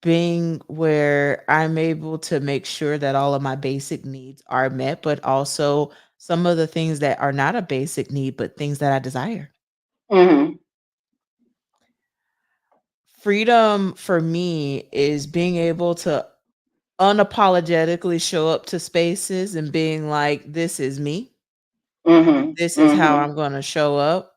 being where I'm able to make sure that all of my basic needs are met, but also some of the things that are not a basic need, but things that I desire. Mm-hmm. Freedom for me is being able to unapologetically show up to spaces and being like, this is me. Mm-hmm. This is how Mm-hmm. I'm going to show up.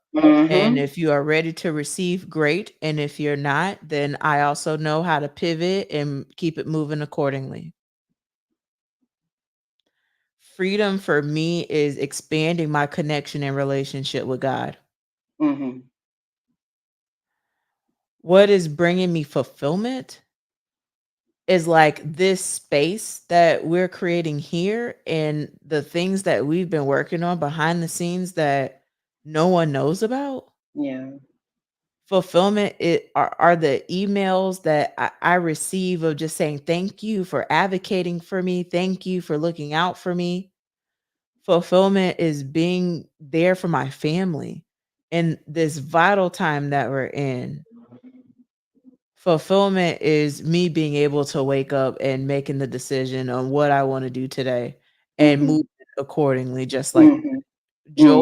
And Mm-hmm. if you are ready to receive, great. And if you're not, then I also know how to pivot and keep it moving accordingly. Freedom for me is expanding my connection and relationship with God. Mm-hmm. What is bringing me fulfillment is like this space that we're creating here and the things that we've been working on behind the scenes that no one knows about. Yeah. Fulfillment are the emails that I receive of just saying thank you for advocating for me, thank you for looking out for me. Fulfillment is being there for my family in this vital time that we're in. Fulfillment is me being able to wake up and making the decision on what I want to do today and Mm-hmm. move accordingly, just like Mm-hmm. joy,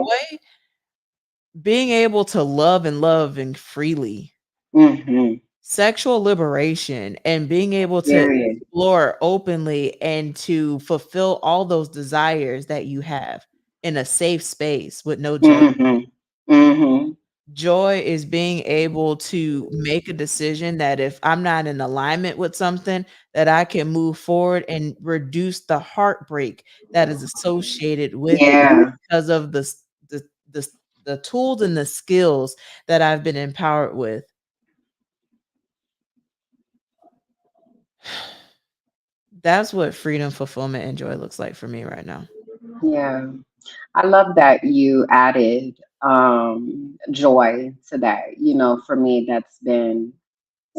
being able to love and freely, Mm-hmm. sexual liberation, and being able to Period. explore openly and to fulfill all those desires that you have in a safe space with no judgment. Mm-hmm. Mm-hmm. Joy is being able to make a decision that if I'm not in alignment with something, that I can move forward and reduce the heartbreak that is associated with it Yeah. because of the the tools and the skills that I've been empowered with. That's what freedom, fulfillment, and joy looks like for me right now. Yeah. I love that you added joy to that. You know, for me, that's been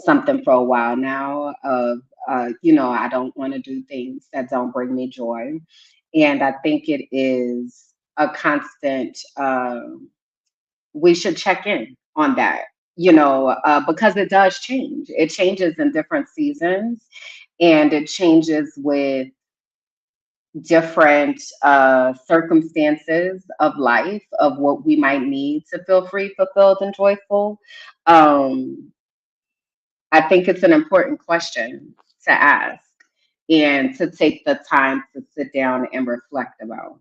something for a while now of I don't want to do things that don't bring me joy. And I think it is a constant we should check in on that, because it does change. It changes in different seasons, and it changes with different circumstances of life, of what we might need to feel free, fulfilled, and joyful. Um, I think it's an important question to ask and to take the time to sit down and reflect about.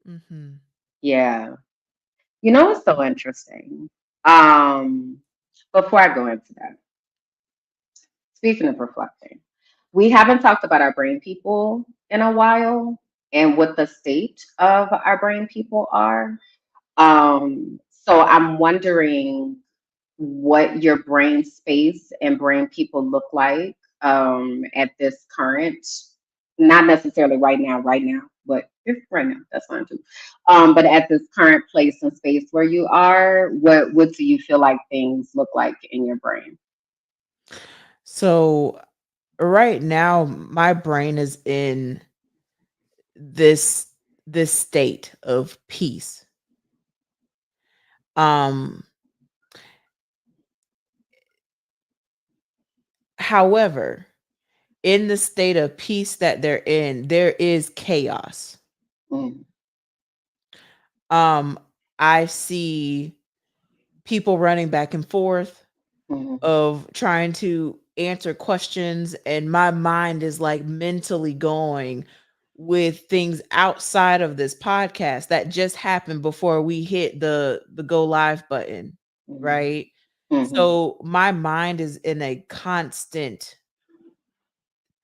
Mhm. Yeah. It's so interesting. Um, Before I go into that, speaking of reflecting, we haven't talked about our brain people in a while and what the state of our brain people are. So I'm wondering what your brain space and brain people look like at this current, not necessarily right now, but if right now, that's fine too. But at this current place and space where you are, what do you feel like things look like in your brain? So right now my brain is in this this state of peace. Um However, in the state of peace that they're in, there is chaos. Mm, Um I see people running back and forth mhm, of trying to answer questions, and my mind is like mentally going with things outside of this podcast that just happened before we hit the go live button, mhm, right? mhm, So my mind is in a constant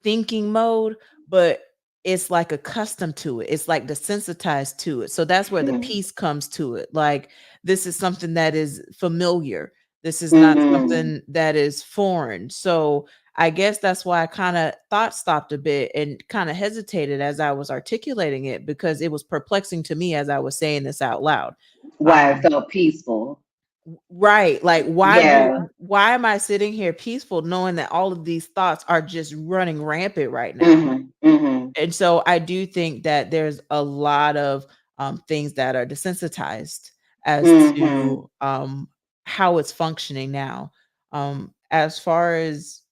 thinking mode, but it's like accustomed to it. It's like desensitized to it. So that's where the mhm, peace comes to it. Like, this is something that is familiar. This is not mhm. something that is foreign. So I guess that's why I kind of thought stopped a bit and kind of hesitated as I was articulating it, because it was perplexing to me as I was saying this out loud. Why it Um, felt peaceful. right. Like, Yeah. why am I sitting here peaceful knowing that all of these thoughts are just running rampant right now? Mhm, mhm, And so I do think that there's a lot of things that are desensitized as mhm, to how it's functioning now. As far as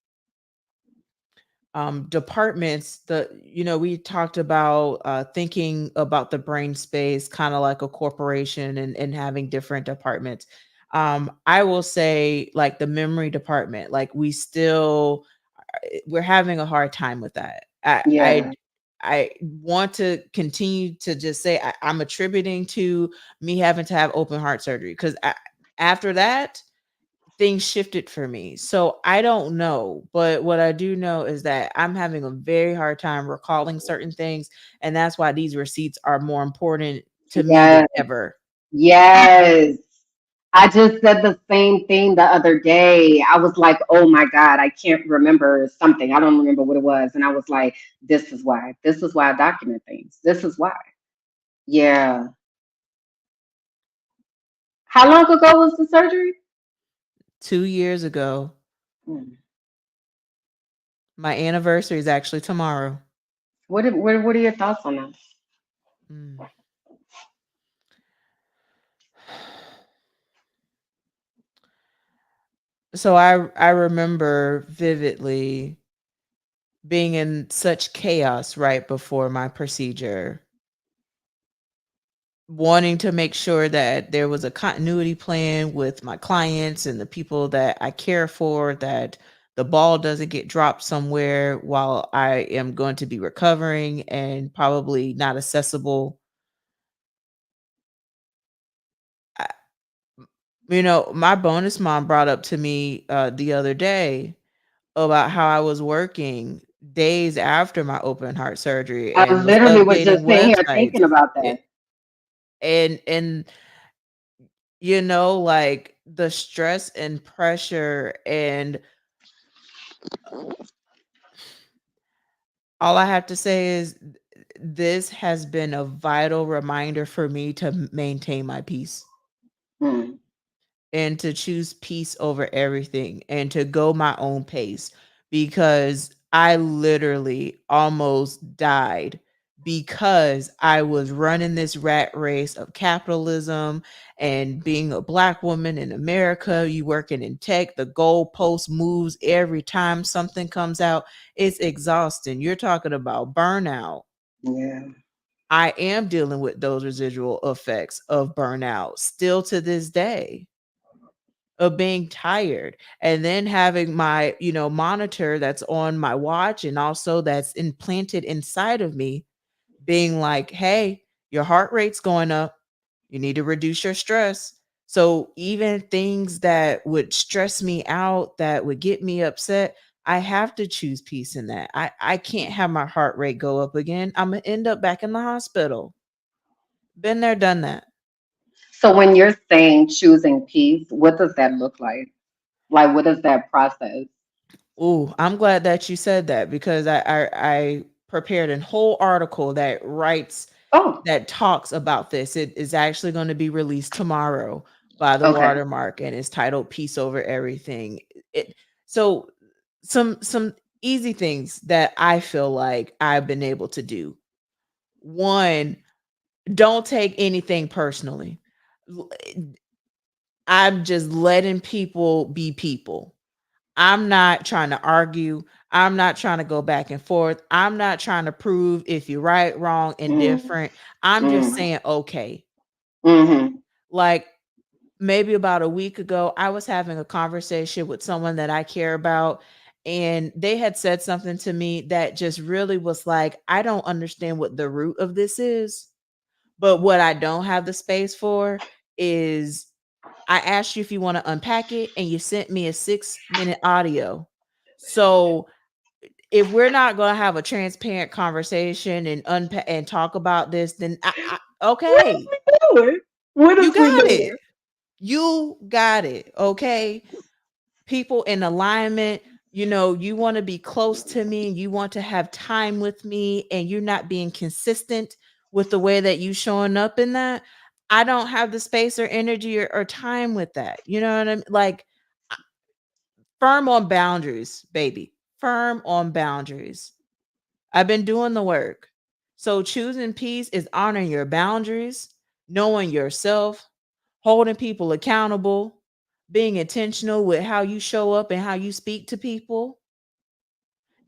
departments, we talked about thinking about the brain space kind of like a corporation, and having different departments. I will say, like, the memory department, like, we're having a hard time with that. yeah. I want to continue to just say I'm attributing to me having to have open heart surgery, because after that, things shifted for me. So I don't know, but what I do know is that I'm having a very hard time recalling certain things, and that's why these receipts are more important to me than Yes. ever. Yes. I just said the same thing the other day. I was like, oh my God, I can't remember something. I don't remember what it was. And I was like, this is why. This is why I document things. This is why. Yeah. How long ago was the surgery? 2 years ago, Hmm. my anniversary is actually tomorrow. What are your thoughts on that? Mm. So I remember vividly being in such chaos right before my procedure, wanting to make sure that there was a continuity plan with my clients and the people that I care for, that the ball doesn't get dropped somewhere while I am going to be recovering and probably not accessible. I, my bonus mom brought up to me the other day about how I was working days after my open heart surgery I and was literally was updating just sitting here websites. thinking about A- that. and like, the stress and pressure, and all I have to say is this has been a vital reminder for me to maintain my peace. Hmm. and to choose peace over everything and to go my own pace, because I literally almost died because I was running this rat race of capitalism and being a black woman in America. You working in tech, the goalpost moves every time something comes out. It's exhausting. You're talking about burnout. Yeah. I am dealing with those residual effects of burnout still to this day, of being tired, and then having my, monitor that's on my watch and also that's implanted inside of me being like, hey, your heart rate's going up. You need to reduce your stress. So even things that would stress me out, that would get me upset, I have to choose peace in that. I can't have my heart rate go up again. I'm going to end up back in the hospital. Been there, done that. So when you're saying choosing peace, what does that look like? Like, what is that process? Ooh, I'm glad that you said that because I prepared a whole article Oh, that talks about this. It is actually going to be released tomorrow by the okay. Watermark, and it's titled "Peace Over Everything." It so some easy things that I feel like I've been able to do. One, don't take anything personally. L- I'm just letting people be people. I'm not trying to argue. I'm not trying to go back and forth. I'm not trying to prove if you're right, wrong, Mm, indifferent. I'm just mm, saying, okay. mm-hmm, Like maybe about a week ago, I was having a conversation with someone that I care about, and they had said something to me that just really was like, I don't understand what the root of this is. But what I don't have the space for is I asked you if you want to unpack it, and you sent me a 6-minute audio. So if we're not going to have a transparent conversation and unpack and talk about this, then what is okay, we doing? What you is we got it. doing? You got it. Okay. People in alignment, you want to be close to me, you want to have time with me, and you're not being consistent with the way that you showing up in that. I don't have the space or energy or time with that. You know what I mean? Like firm on boundaries, baby. Firm on boundaries. I've been doing the work. So choosing peace is honoring your boundaries, knowing yourself, holding people accountable, being intentional with how you show up and how you speak to people,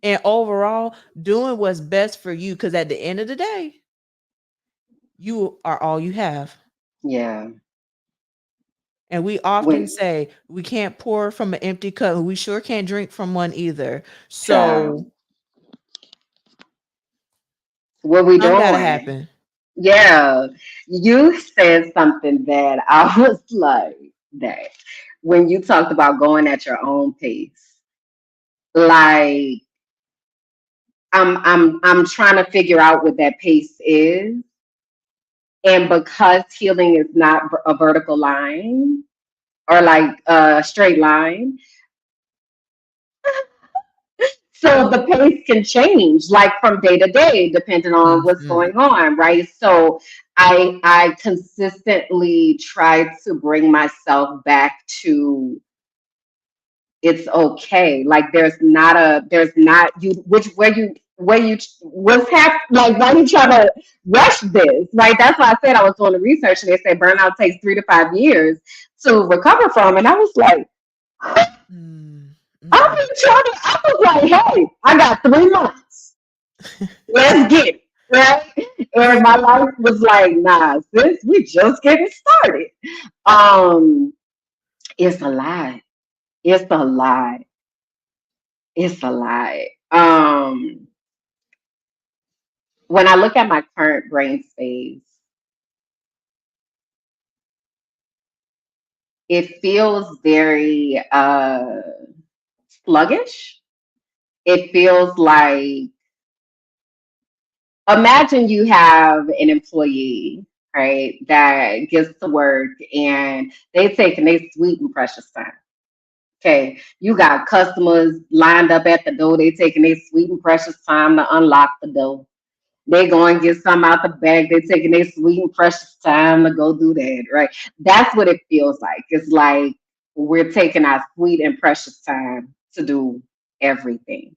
and overall doing what's best for you. Because at the end of the day, you are all you have. Yeah. And we often When, say we can't pour from an empty cup. We sure can't drink from one either. So child, what we some gotta doing? happen. Yeah. You said something that I was like, that when you talked about going at your own pace, like I'm trying to figure out what that pace is. And because healing is not a vertical line or like a straight line, so the pace can change like from day to day depending on what's Mhm. going on, right? So I consistently try to bring myself back to it's okay. Like there's not you which where you what's happening, like why you trying to rush this, right? That's why I said I was doing the research and they said burnout takes 3 to 5 years to recover from, and I was like, Mm, I've mm-mm. been trying to, I was like, hey, I got 3 months, let's get it, right? And my life was like, nah, sis, we just getting started. um it's a lie, it's a lie, it's a lie. When I look at my current brain space, it feels very sluggish. It feels like, imagine you have an employee, right, that gets to work and they taking their sweet and precious time. Okay, you got customers lined up at the door. They taking their sweet and precious time to unlock the door. They go and get some out the bag. They're taking their sweet and precious time to go do that, right? That's what it feels like. It's like we're taking our sweet and precious time to do everything.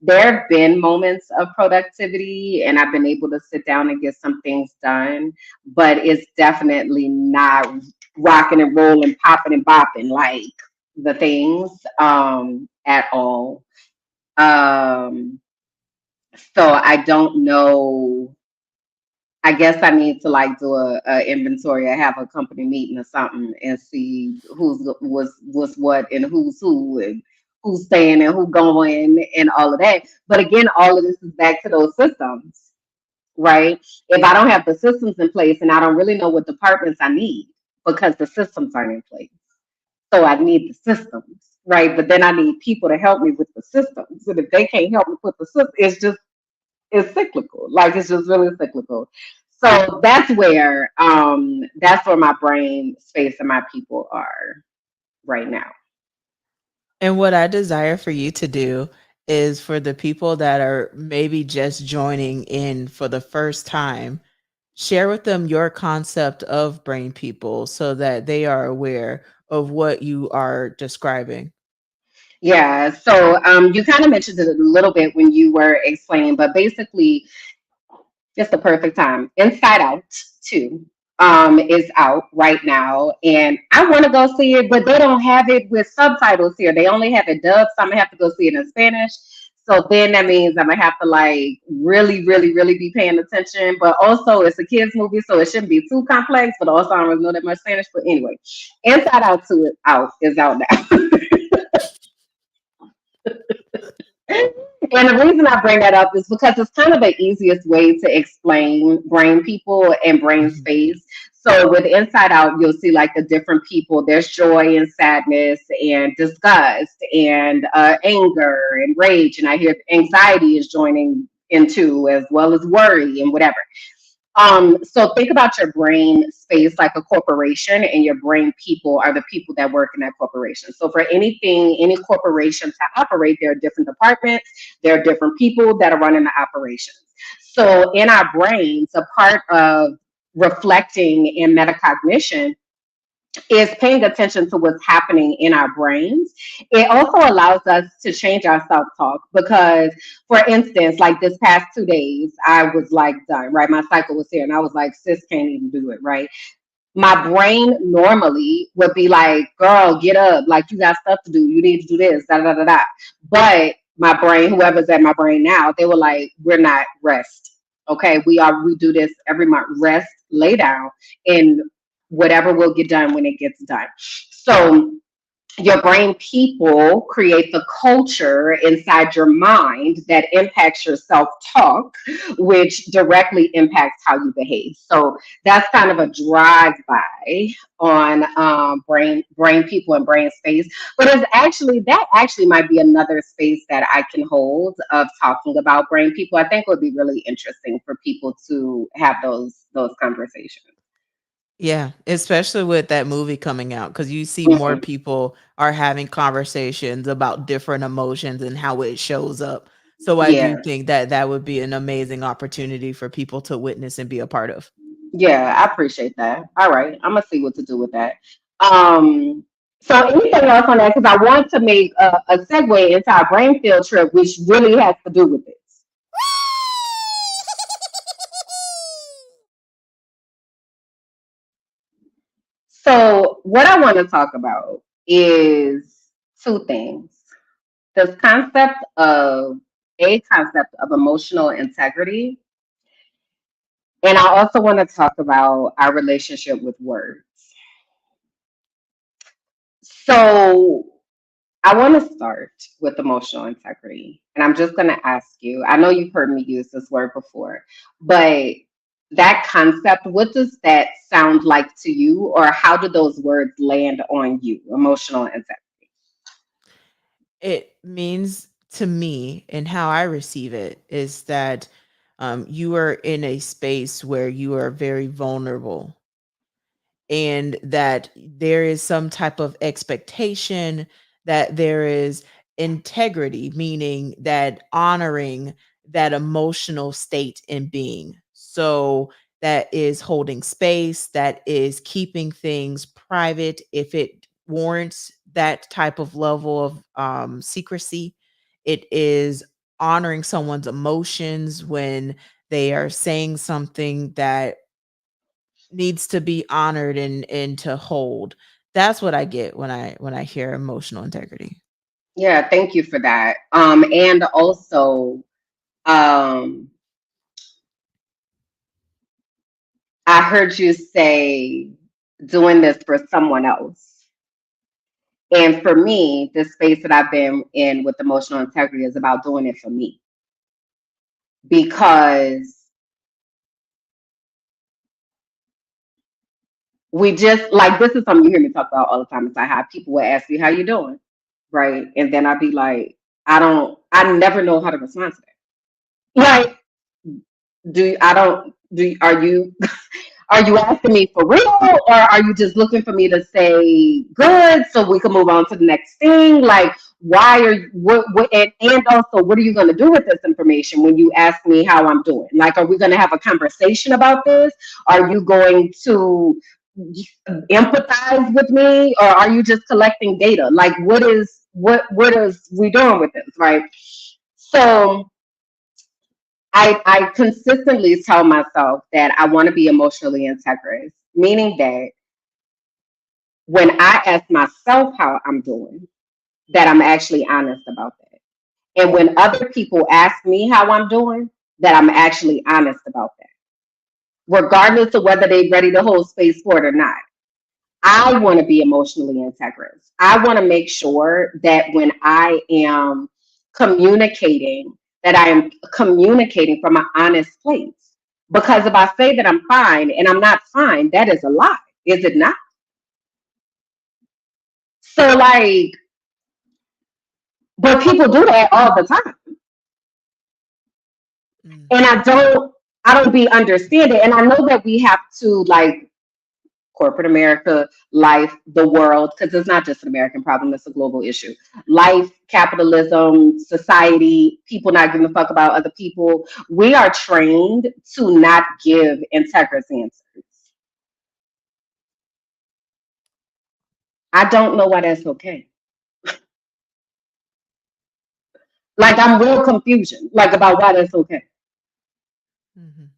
There have been moments of productivity, and I've been able to sit down and get some things done, but it's definitely not rocking and rolling, popping and bopping like the things at all. Um, so I don't know. I guess I need to like do a inventory or have a company meeting or something and see who's what and who's who and who's staying and who going and all of that. But again, all of this is back to those systems, right? If I don't have the systems in place and I don't really know what departments I need because the systems aren't in place. So I need the systems, right? But then I need people to help me with the systems. And if they can't help me with the system, it's cyclical. Like it's just really cyclical. So that's where my brain space and my people are right now. And what I desire for you to do is for the people that are maybe just joining in for the first time, share with them your concept of brain people so that they are aware of what you are describing. Yeah. So you kind of mentioned it a little bit when you were explaining, but basically it's the perfect time. Inside Out 2 is out right now, and I want to go see it, but they don't have it with subtitles here. They only have it dubbed, so I'm gonna have to go see it in Spanish. So then that means I'm gonna have to like really, really, really be paying attention. But also, it's a kids movie, so it shouldn't be too complex. But also, I don't really know that much Spanish. But anyway, Inside Out 2 is out now. And the reason I bring that up is because it's kind of the easiest way to explain brain people and brain Mhm. space. So with Inside Out, you'll see like the different people. There's joy and sadness and disgust and anger and rage. And I hear anxiety is joining into as well as worry and whatever. So think about your brain space like a corporation, and your brain people are the people that work in that corporation. So for anything, any corporation to operate, there are different departments, there are different people that are running the operations. So in our brains, a part of reflecting in metacognition is paying attention to what's happening in our brains. It also allows us to change our self talk because, for instance, like this past 2 days, I was like done, right? My cycle was here and I was like, sis can't even do it, right? My brain normally would be like, girl, get up. Like, you got stuff to do. You need to do this, da da da da. But my brain, whoever's at my brain now, they were like, we're not rest. Okay, we do this every month. Rest, lay down, and whatever will get done when it gets done. So your brain people create the culture inside your mind that impacts your self talk, which directly impacts how you behave. So that's kind of a drive by on brain people and brain space. But it's actually that actually might be another space that I can hold of talking about brain people. I think would be really interesting for people to have those conversations. Yeah, especially with that movie coming out, because you see more Mhm. people are having conversations about different emotions and how it shows up. So I do Yeah. think that that would be an amazing opportunity for people to witness and be a part of. Yeah, I appreciate that. All right, I'm gonna see what to do with that. Um, so anything else on that? Because I want to make a segue into our brain field trip, which really has to do with this. So what I want to talk about is two things: this concept of emotional integrity, and I also want to talk about our relationship with words. So I want to start with emotional integrity. And I'm just going to ask you, I know you've heard me use this word before, but that concept, what does that sound like to you? Or how do those words land on you? Emotional integrity. It means to me, and how I receive it, is that you are in a space where you are very vulnerable and that there is some type of expectation, that there is integrity, meaning that honoring that emotional state in being. So that is holding space, that is keeping things private if it warrants that type of level of secrecy. It is honoring someone's emotions when they are saying something that needs to be honored and to hold. That's what I get when I hear emotional integrity. Yeah, thank you for that. And also, um, I heard you say doing this for someone else. And for me, the space that I've been in with emotional integrity is about doing it for me. Because we just like this is something you hear me talk about all the time. It's like how people will ask me, how you doing? Right. And then I'd be like, I never know how to respond to that. Like, I don't, are you asking me for real, or are you just looking for me to say good so we can move on to the next thing? Like, why are you, and also, what are you going to do with this information when you ask me how I'm doing? Like, are we going to have a conversation about this? Are you going to empathize with me, or are you just collecting data? Like, what is we doing with this, right? So I consistently tell myself that I want to be emotionally integrous, meaning that when I ask myself how I'm doing, that I'm actually honest about that. And when other people ask me how I'm doing, that I'm actually honest about that, regardless of whether they're ready to hold space for it or not. I want to be emotionally integrous. I want to make sure that when I am communicating, that I am communicating from an honest place. Because if I say that I'm fine and I'm not fine, that is a lie, is it not? So, like, but people do that all the time, Mm. and I don't be understanding. And I know that we have to like corporate America, life, the world, because it's not just an American problem, it's a global issue. Life, capitalism, society, people not giving a fuck about other people. We are trained to not give integrous answers. I don't know why that's okay. Like I'm real confusion, like about why that's okay Mhm.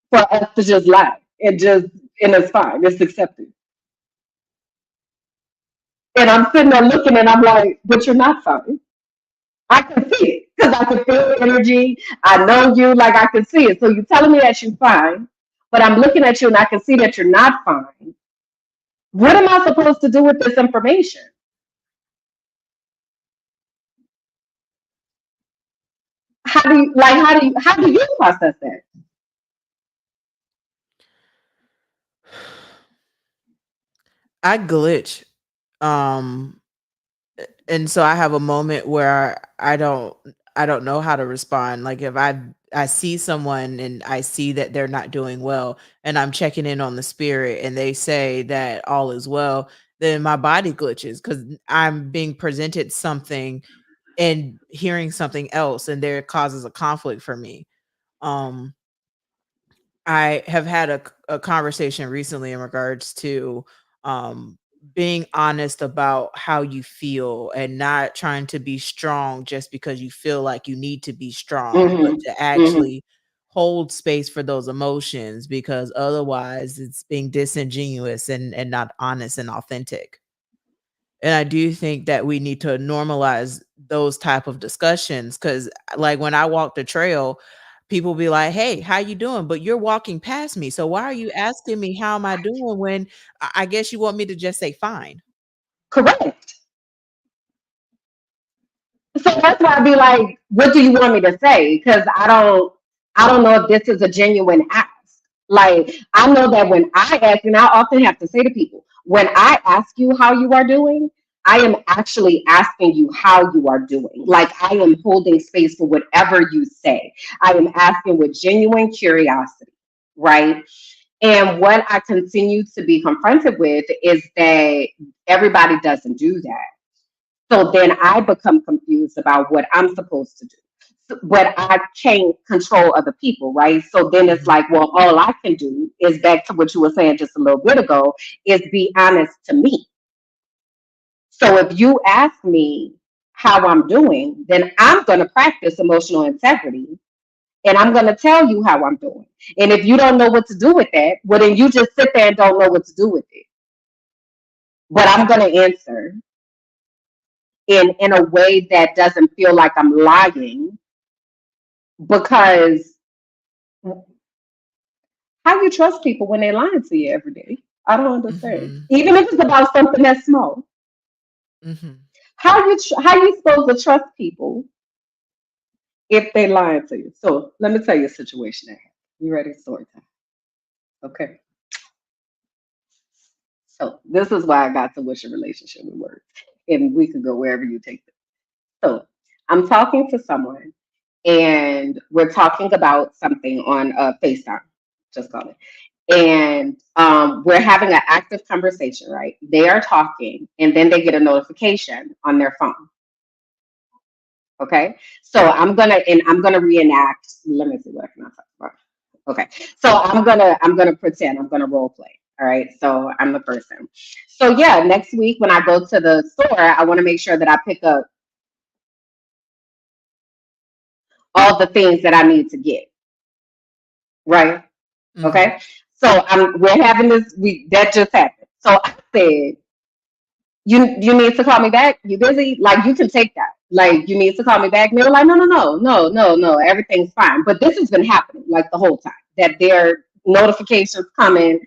for us to just lie and it's fine, it's accepted. And I'm sitting there looking and I'm like, but you're not fine. I can see it because I can feel the energy. I know you, like I can see it. So you're telling me that you're fine, but I'm looking at you and I can see that you're not fine. What am I supposed to do with this information? How do you process that? I glitch. Um and so I have a moment where I don't know how to respond. Like if I see someone and I see that they're not doing well and I'm checking in on the spirit and they say that all is well, then my body glitches cuz I'm being presented something and hearing something else and there causes a conflict for me. Um I have had a conversation recently in regards to um, being honest about how you feel and not trying to be strong just because you feel like you need to be strong, but Mm-hmm. to Mm-hmm. actually hold space for those emotions because otherwise it's being disingenuous and not honest and authentic. And I do think that we need to normalize those type of discussions because, like, when I walk the trail, people be like, "Hey, how you doing?" But you're walking past me, so why are you asking me how am I doing when I guess you want me to just say fine? Correct. So that's why I'd be like, what do you want me to say? Because I don't know if this is a genuine ask. Like I know that when I ask, and I often have to say to people, when I ask you how you are doing, I am actually asking you how you are doing. Like I am holding space for whatever you say. I am asking with genuine curiosity, right? And what I continue to be confronted with is that everybody doesn't do that. So then I become confused about what I'm supposed to do. but I can't control other people, right? So then it's Mhm. like, well, all I can do is back to what you were saying just a little bit ago, is be honest to me. So if you ask me how I'm doing, then I'm going to practice emotional integrity and I'm going to tell you how I'm doing. And if you don't know what to do with that, well, then you just sit there and don't know what to do with it. But I'm going to answer in a way that doesn't feel like I'm lying, because how you trust people when they're lying to you every day? I don't understand. Mhm. Even if it's about something that's small, Mhm. how you supposed to trust people if they lying to you? So let me tell you a situation that happened. You ready? Story time. Okay. So this is why I got to what's your relationship with words, and we could go wherever you take it. So I'm talking to someone, and we're talking about something on FaceTime. Just call it. And we're having an active conversation, right? They are talking, and then they get a notification on their phone. Okay, so I'm gonna reenact. Let me see what I can talk about. Okay, so I'm gonna pretend, I'm gonna role play. All right, so I'm the person. So yeah, next week when I go to the store, I want to make sure that I pick up all the things that I need to get. Right? Mhm. Okay. So we're having this. We that just happened. So I said, you need to call me back. You busy? Like you can take that. Like you need to call me back. And they were like, no. Everything's fine. But this has been happening like the whole time. That their notifications coming,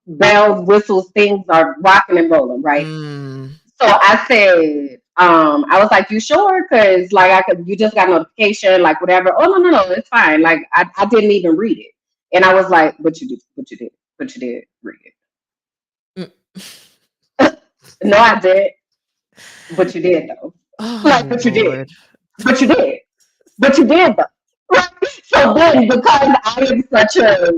bells, whistles, things are rocking and rolling, right? Mm. So I said, I was like, you sure? Cause like you just got notification, like whatever. Oh no, it's fine. Like I didn't even read it. And I was like, but you did read Mm. it. No, I did, but you did though. Like, Oh, but you did, Lord. but you did, but you did though. Right? So then, because I am such a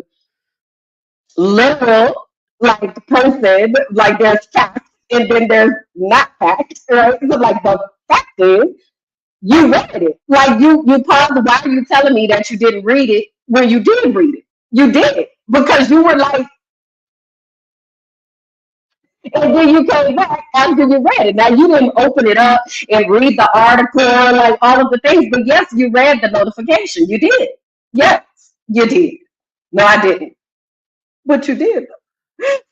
literal like person, like there's facts and then there's not facts, right? So like the fact is, you read it. Like you paused. Why are you telling me that you didn't read it when you did read it? You did because you were like, and then you came back after you read it. Now you didn't open it up and read the article, like all of the things, but yes, you read the notification. You did. Yes, you did. No, I didn't, but you did.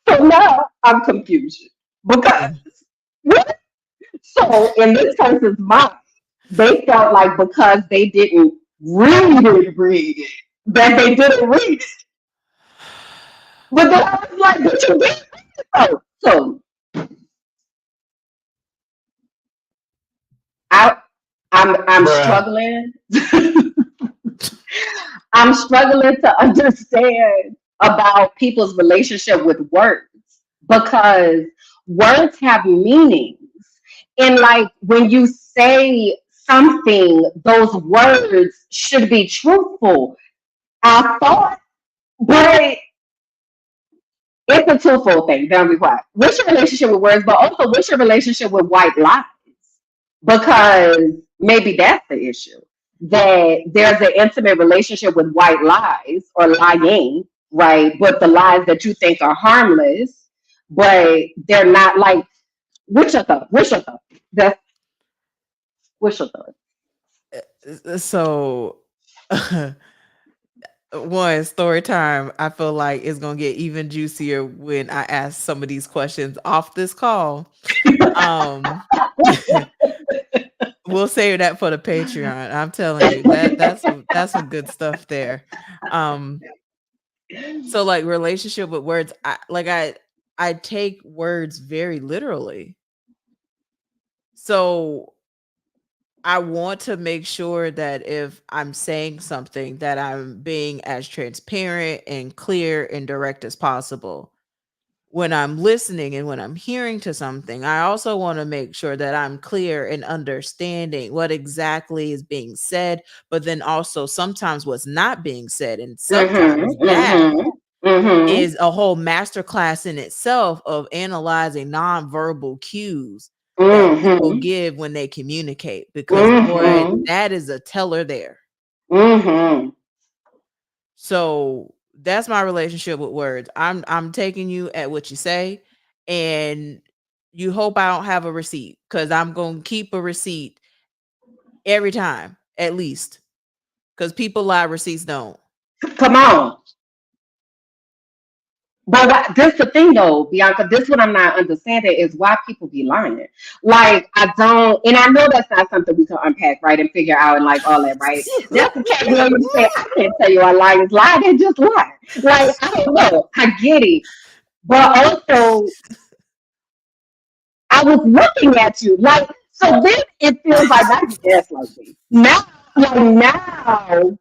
So now I'm confused because Mm. so in this person's mind, they felt like because they didn't read it, that they didn't read it. But then I was like, but you did. So I, I'm Bruh. struggling. I'm struggling to understand about people's relationship with words, because words have meanings. And like when you say something, those words should be truthful. I thought, but it's a twofold thing. Don't be quiet. What's your relationship with words, but also what's your relationship with white lies? Because maybe that's the issue. That there's an intimate relationship with white lies or lying, right? But the lies that you think are harmless, but they're not like, what's your thought? What's your thought? That's what's your thought? So, one story time, I feel like it's gonna get even juicier when I ask some of these questions off this call. Um, we'll save that for the Patreon. I'm telling you that's some good stuff there. Um, so like relationship with words, I take words very literally. So I want to make sure that if I'm saying something that I'm being as transparent and clear and direct as possible. When I'm listening and when I'm hearing to something, I also want to make sure that I'm clear in understanding what exactly is being said, but then also sometimes what's not being said. And Mm-hmm. sometimes that Mm-hmm. Mm-hmm. is a whole masterclass in itself of analyzing nonverbal cues. that people Mm-hmm. give when they communicate, because boy, Mm-hmm. that is a teller there. Mm-hmm. So that's my relationship with words. I'm taking you at what you say, and you hope I don't have a receipt, because I'm gonna keep a receipt every time, at least. Because people lie, receipts don't. Come on. But this the thing though, Bianca. This what I'm not understanding is why people be lying. Like I don't, and I know that's not something we can unpack, right, and figure out and like all that, right? That's the Cat Williams say. I can't tell you a lie is lie. They just lie. Like I don't know. I get it, but also I was looking at you like so. Then it feels like now you gaslighting. Now, like now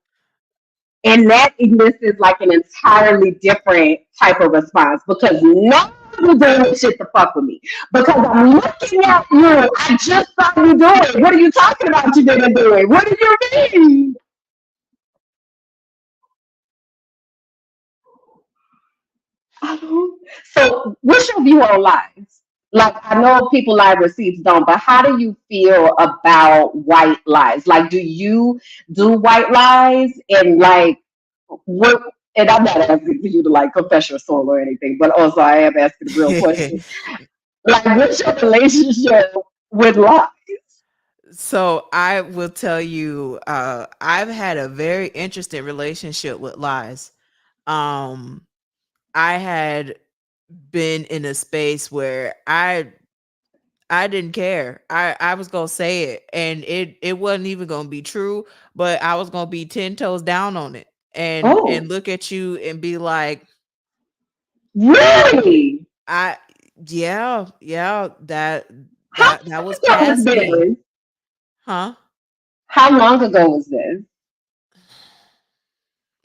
and that elicits like an entirely different type of response because now you're doing this shit to fuck with me. Because I'm looking at you. I just saw you do it. What are you talking about? You didn't do it. What do you mean? I don't. So, what's your view on lies? Like, I know people lie, receipts don't, but how do you feel about white lies? Like, do you do white lies and like what? And I'm not asking for you to like confess your soul or anything, but also I am asking a real question. Like, what's your relationship with lies? So I will tell you, I've had a very interesting relationship with lies. Um, I had been in a space where I didn't care. I was gonna say it, and it wasn't even gonna be true, but I was gonna be 10 toes down on it, and Oh, look at you and be like, really? I yeah, How that was long ago was past me, this? huh? How long ago was this?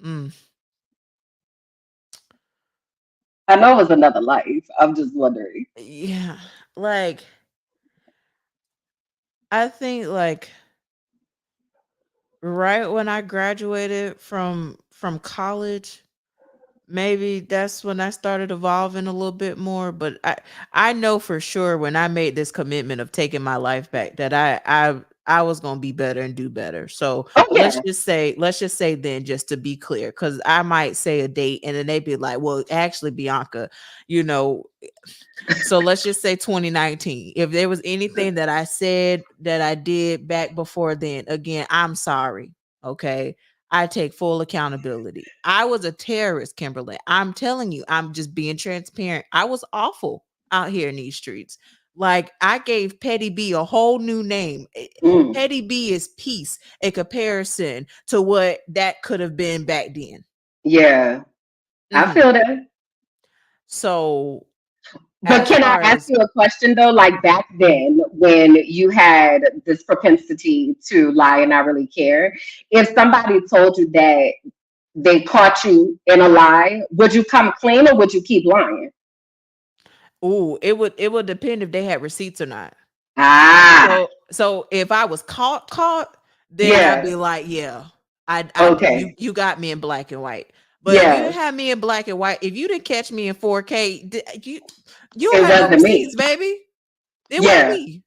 Mm, I know it was another life. I'm just wondering. yeah, like I think like right when I graduated from college, maybe that's when I started evolving a little bit more. But I know for sure when I made this commitment of taking my life back that I was gonna be better and do better. So Oh let's yeah. just say then, just to be clear, because I might say a date and then they'd be like, well, actually, Bianca, you know, so let's just say 2019. If there was anything that I said that I did back before then, again, I'm sorry. Okay. I take full accountability. I was a terrorist, Kimberly. I'm telling you, I'm just being transparent. I was awful out here in these streets. Like I gave Petty B a whole new name. Mm, Petty B is peace in comparison to what that could have been back then. yeah. I Mhm. feel that. So But as can I far ask as you a question though? Like back mhm. then, when you had this propensity to lie and not really care, if somebody told you that they caught you in a lie, would you come clean or would you keep lying? Ooh, it would depend if they had receipts or not. Ah, So if I was caught, then I'd yeah. be like, yeah, I Okay. you got me in black and white. But if you Yeah. didn't have me in black and white, if you didn't catch me in 4K, you don't It have no wasn't receipts, me. baby. It wasn't Yeah. me.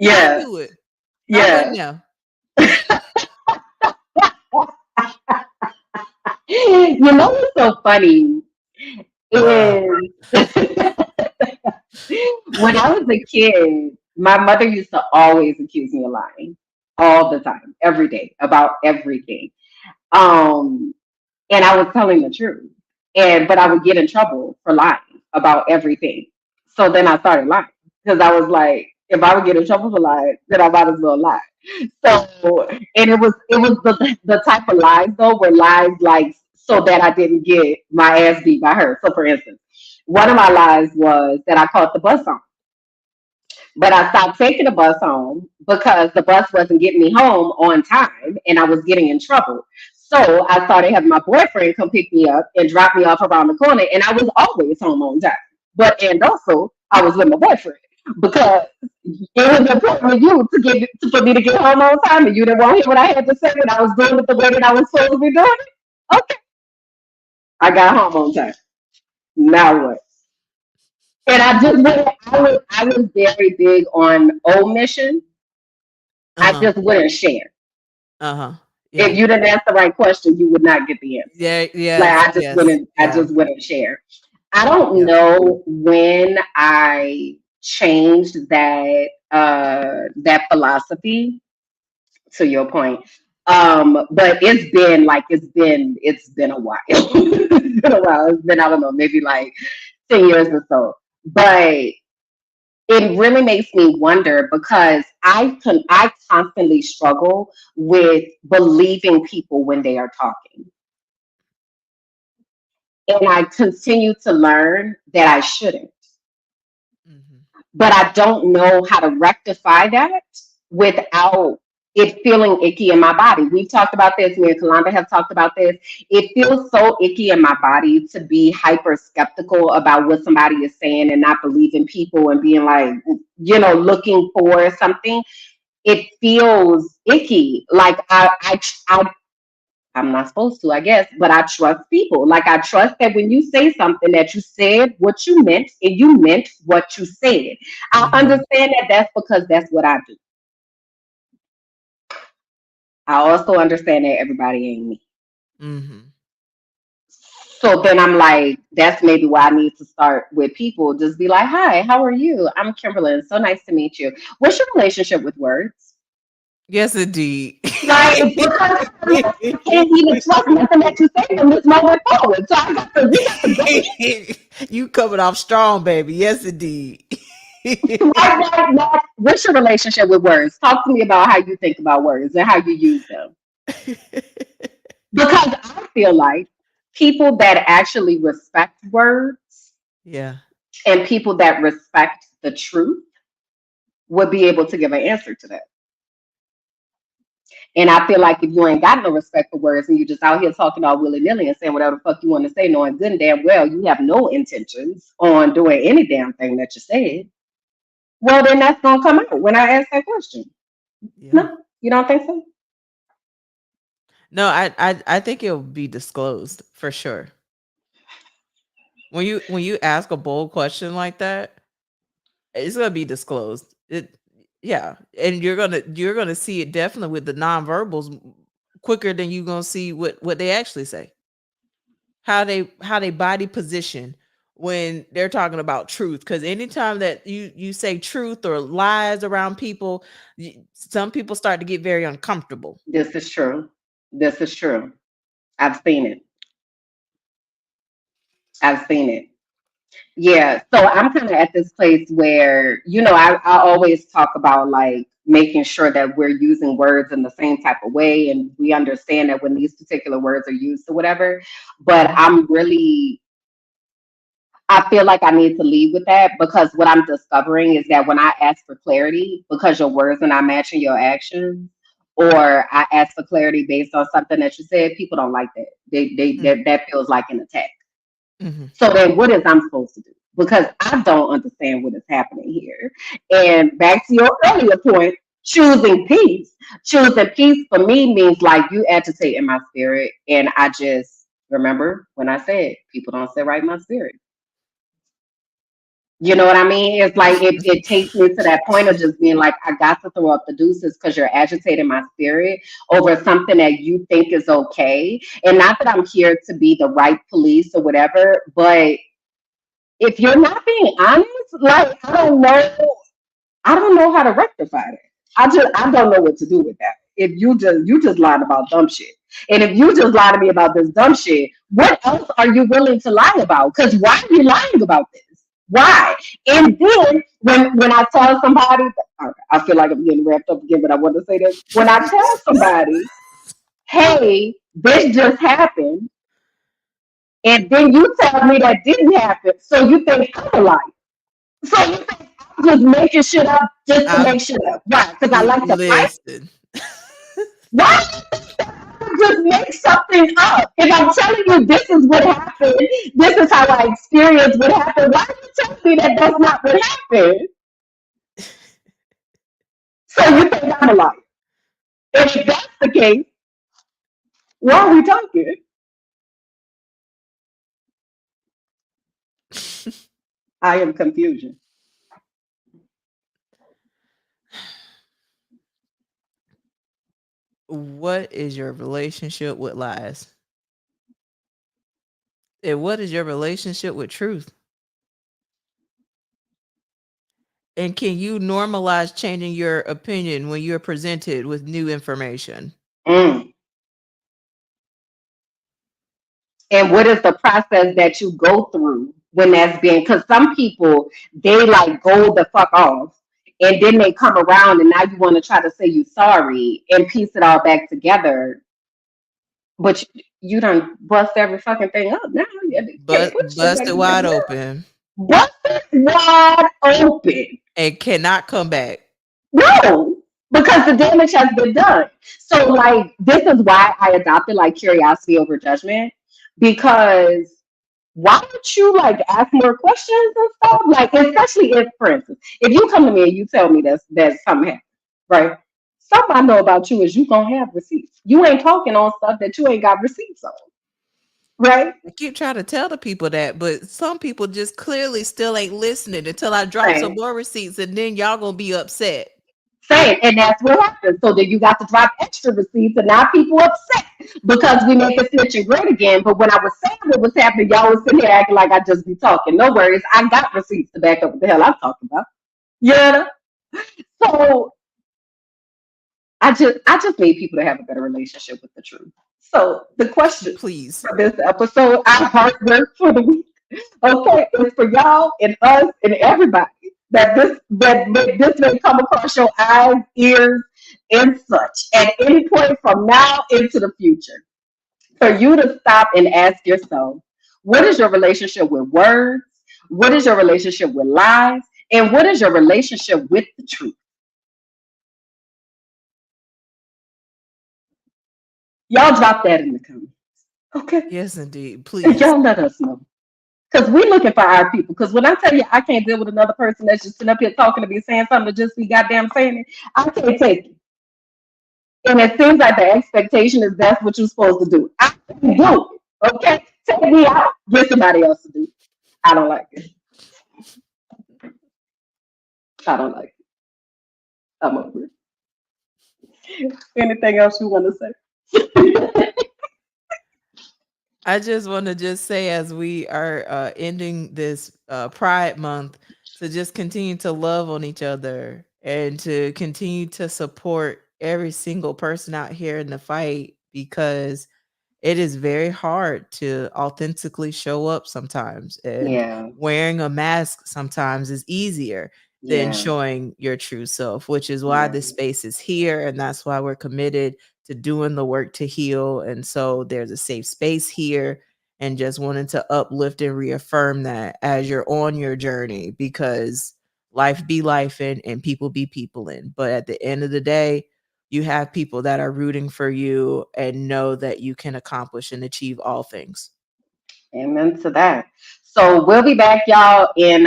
I didn't Yeah. do it. I wasn't Yeah. there. You know what's so funny Wow. is when I was a kid, my mother used to always accuse me of lying all the time, every day, about everything. Um, and I was telling the truth. And but I would get in trouble for lying about everything. So then I started lying because I was like, if I would get in trouble for lying, then I might as well lie. So and it was the type of lies though were lies like so that I didn't get my ass beat by her. So for instance, one of my lies was that I caught the bus on. But I stopped taking the bus home because the bus wasn't getting me home on time and I was getting in trouble. So I started having my boyfriend come pick me up and drop me off around the corner, and I was always home on time. But and also I was with my boyfriend because it was important for you to for me to get home on time, and you didn't want to hear what I had to say when I was doing it the way that I was supposed to be doing it. Okay, I got home on time. Now what? And I just wouldn't. I was very big on omission. I Uh-huh. just wouldn't share. Uh-huh. If Yeah. you didn't ask the right question, you would not get the answer. Yeah, Like yes, I just yes. wouldn't. I Yeah. just wouldn't share. I don't Yeah. know when I changed that philosophy. To your point, but it's been a while. It's been a while. It's been, I don't know, maybe like 10 years or so. But it really makes me wonder because I constantly struggle with believing people when they are talking. And I continue to learn that I shouldn't. Mhm. But I don't know how to rectify that without it feeling icky in my body. We've talked about this. Me and Kalanda have talked about this. It feels so icky in my body to be hyper skeptical about what somebody is saying and not believing people and being like, looking for something. It feels icky. Like I'm not supposed to, I guess, but I trust people. Like I trust that when you say something that you said what you meant and you meant what you said. I Mhm. understand that that's because that's what I do. I also understand that everybody ain't me. Mhm. So then I'm like, that's maybe why I need to start with people. Just be like, hi, how are you? I'm Kimberly. So nice to meet you. What's your relationship with words? Yes, indeed. Like, because I can't even trust nothing that you say from this moment forward. So we got to go You coming off strong, baby. Yes, indeed. What's your relationship with words? Talk to me about how you think about words and how you use them. Because I feel like people that actually respect words Yeah. and people that respect the truth would be able to give an answer to that. And I feel like if you ain't got no respect for words and you just out here talking all willy nilly and saying whatever the fuck you want to say, knowing good and damn well you have no intentions on doing any damn thing that you said, well, then that's going to come out when I ask that question. Yeah. No, you don't think so? No, I think it'll be disclosed for sure. When you ask a bold question like that, it's gonna be disclosed. It Yeah, and you're gonna see it definitely with the nonverbals quicker than you gonna see what they actually say. How they body position when they're talking about truth. Because anytime that you say truth or lies around people, some people start to get very uncomfortable. This is true. This is true. I've seen it. I've seen it. Yeah. So I'm kind of at this place where, I always talk about like making sure that we're using words in the same type of way and we understand that when these particular words are used or whatever. But Mhm. I feel like I need to lead with that because what I'm discovering is that when I ask for clarity because your words are not matching your actions, or I ask for clarity based on something that you said, people don't like that. Mm. That feels like an attack. Mhm. So then what is I'm supposed to do? Because I don't understand what is happening here. And back to your earlier point, choosing peace. Choosing peace for me means like you agitate in my spirit. And I just remember when I said people don't sit right in my spirit. You know what I mean? It's like it takes me to that point of just being like, I got to throw up the deuces because you're agitating my spirit over something that you think is okay. And not that I'm here to be the right police or whatever, but if you're not being honest, like I don't know how to rectify it. I don't know what to do with that. If you just lied about dumb shit. And if you just lied to me about this dumb shit, what else are you willing to lie about? Because why are you lying about this? Why? And then when I tell somebody, okay, I feel like I'm getting wrapped up again, but I want to say this. When I tell somebody, hey, this just happened, and then you tell me that didn't happen, so you think I'm a liar. So you think I'm just making shit up just to I'm make shit up? Why? Because I like to fight? Listen. Why just make something up? If I'm telling you this is what happened, this is how I experienced what happened, why are you telling me that that's not what happened? So you think I'm a liar. And if that's the case, why are we talking? I am confusion. What is your relationship with lies? And what is your relationship with truth? And can you normalize changing your opinion when you're presented with new information? Mm. And what is the process that you go through when that's being, because some people, they like go the fuck off and then they come around and now you want to try to say you sorry and piece it all back together, but you done bust every fucking thing up now. You can't But put shit back busted wide together now. open Bust it wide open. and cannot come back. No, because the damage has been done. So, like, this is why I adopted like curiosity over judgment. Because why don't you like ask more questions and stuff? Like, especially if, for instance, if you come to me and you tell me that something happened, right? Something I know about you is you gonna have receipts. You ain't talking on stuff that you ain't got receipts on, right? I keep trying to tell the people that, but some people just clearly still ain't listening until I drop some Same. more receipts, and then y'all gonna be upset. Same. And that's what happens. So then you got to drop extra receipts, and now people upset because we make it snitching great again. But when I was saying what was happening, y'all was sitting here acting like I just be talking. No worries. I got receipts to back up what the hell I'm talking about. Yeah. So I just need people to have a better relationship with the truth. So the question Please. for this episode, our hard work for the week, okay, is for y'all and us and everybody that this may come across your eyes, ears, and such at any point from now into the future. For you to stop and ask yourself, what is your relationship with words? What is your relationship with lies? And what is your relationship with the truth? Y'all drop that in the comments. Okay. Yes, indeed. And Please. y'all let us know. Because we looking for our people. Because when I tell you I can't deal with another person that's just sitting up here talking to me, saying something to just be goddamn saying it, I can't take it. And it seems like the expectation is that's what you're supposed to do. I can do it. Okay? Take me out, get somebody else to do it. I don't like it. I don't like it. I'm over it. Anything else you want to say? I just want to just say, as we are ending this Pride Month, to just continue to love on each other and to continue to support every single person out here in the fight, because it is very hard to authentically show up sometimes, and Yeah. wearing a mask sometimes is easier than Yeah. showing your true self, which is why Yeah. this space is here, and that's why we're committed to doing the work to heal. And so there's a safe space here, and just wanted to uplift and reaffirm that as you're on your journey, because life be life and people be people in. But at the end of the day, you have people that are rooting for you and know that you can accomplish and achieve all things. Amen to that. So we'll be back, y'all, in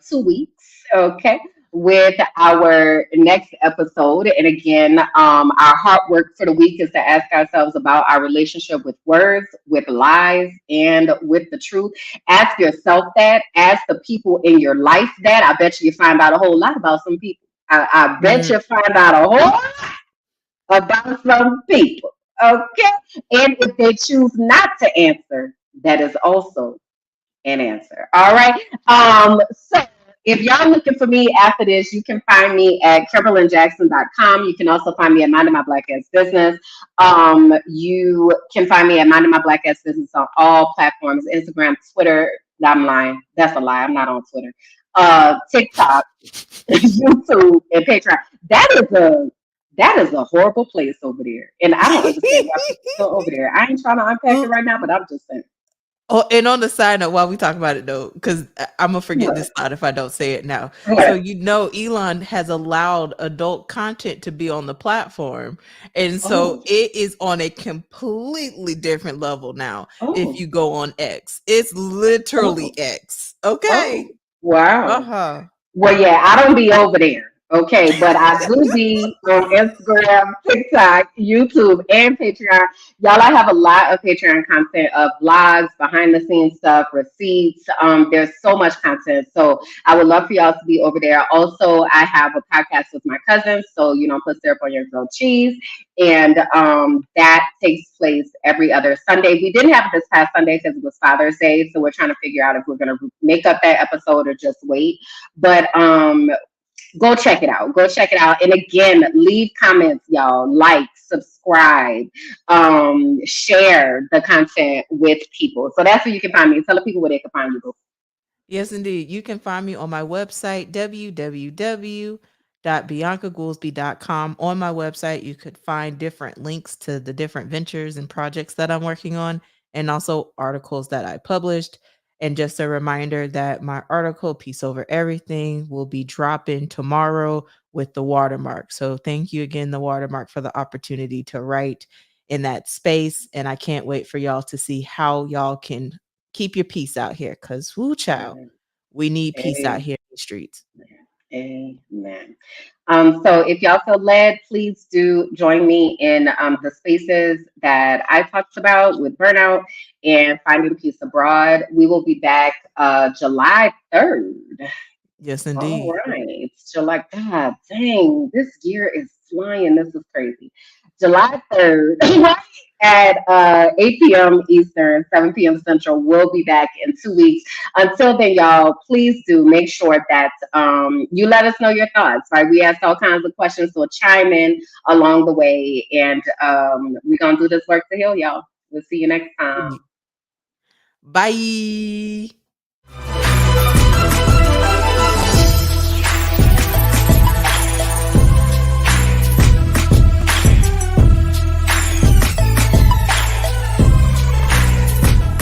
2 weeks, okay, with our next episode. And again, our hard work for the week is to ask ourselves about our relationship with words, with lies, and with the truth. Ask yourself that. Ask the people in your life that. I bet you find out a whole lot about some people. I bet Mm. you find out a whole lot about some people. Okay. And if they choose not to answer, that is also an answer. All right. So if y'all looking for me after this, you can find me at KimberlyJackson.com. You can also find me at Minding My Black Ass Business. You can find me at Minding My Black Ass Business on all platforms: Instagram, Twitter. I'm lying. That's a lie. I'm not on Twitter. TikTok, YouTube, and Patreon. That is a horrible place over there. And I don't understand why people go over there. I ain't trying to unpack it Oh, right now, but I'm just saying. oh, and on the side note, while we talk about it though, because I'm gonna forget What? this thought if I don't say it now. So What? Elon has allowed adult content to be on the platform, and so Oh, it is on a completely different level now. If oh, you go on X, it's literally oh, X. oh. Okay. Uh Wow. huh. Well, yeah, I don't be over there. Okay, but I do be on Instagram, TikTok, YouTube, and Patreon. Y'all, I have a lot of Patreon content of vlogs, behind the scenes stuff, receipts. There's so much content. So I would love for y'all to be over there. Also, I have a podcast with my cousins. So, put syrup on your grilled cheese. And that takes place every other Sunday. We didn't have it this past Sunday because it was Father's Day. So we're trying to figure out if we're going to make up that episode or just wait. But go check it out. Go check it out. And again, leave comments, y'all. Like, subscribe, share the content with people. So that's where you can find me. Tell the people where they can find you. Yes, indeed. You can find me on my website, www.biancagoolsby.com. On my website, you could find different links to the different ventures and projects that I'm working on, and also articles that I published. And just a reminder that my article, Peace Over Everything, will be dropping tomorrow with the watermark. So thank you again, the watermark, for the opportunity to write in that space. And I can't wait for y'all to see how y'all can keep your peace out here, because woo child, we need peace out Amen. here in the streets. Amen. So if y'all feel led, please do join me in the spaces that I talked about with burnout and finding peace abroad. We will be back July 3rd. Yes, All indeed. right. It's July. God dang, this year is flying. This is crazy. July 3rd at 8 p.m. Eastern, 7 p.m. Central. We'll be back in 2 weeks. Until then, y'all, please do make sure that you let us know your thoughts, right? We asked all kinds of questions, so chime in along the way. And we're going to do this work to heal, y'all. We'll see you next time. Bye.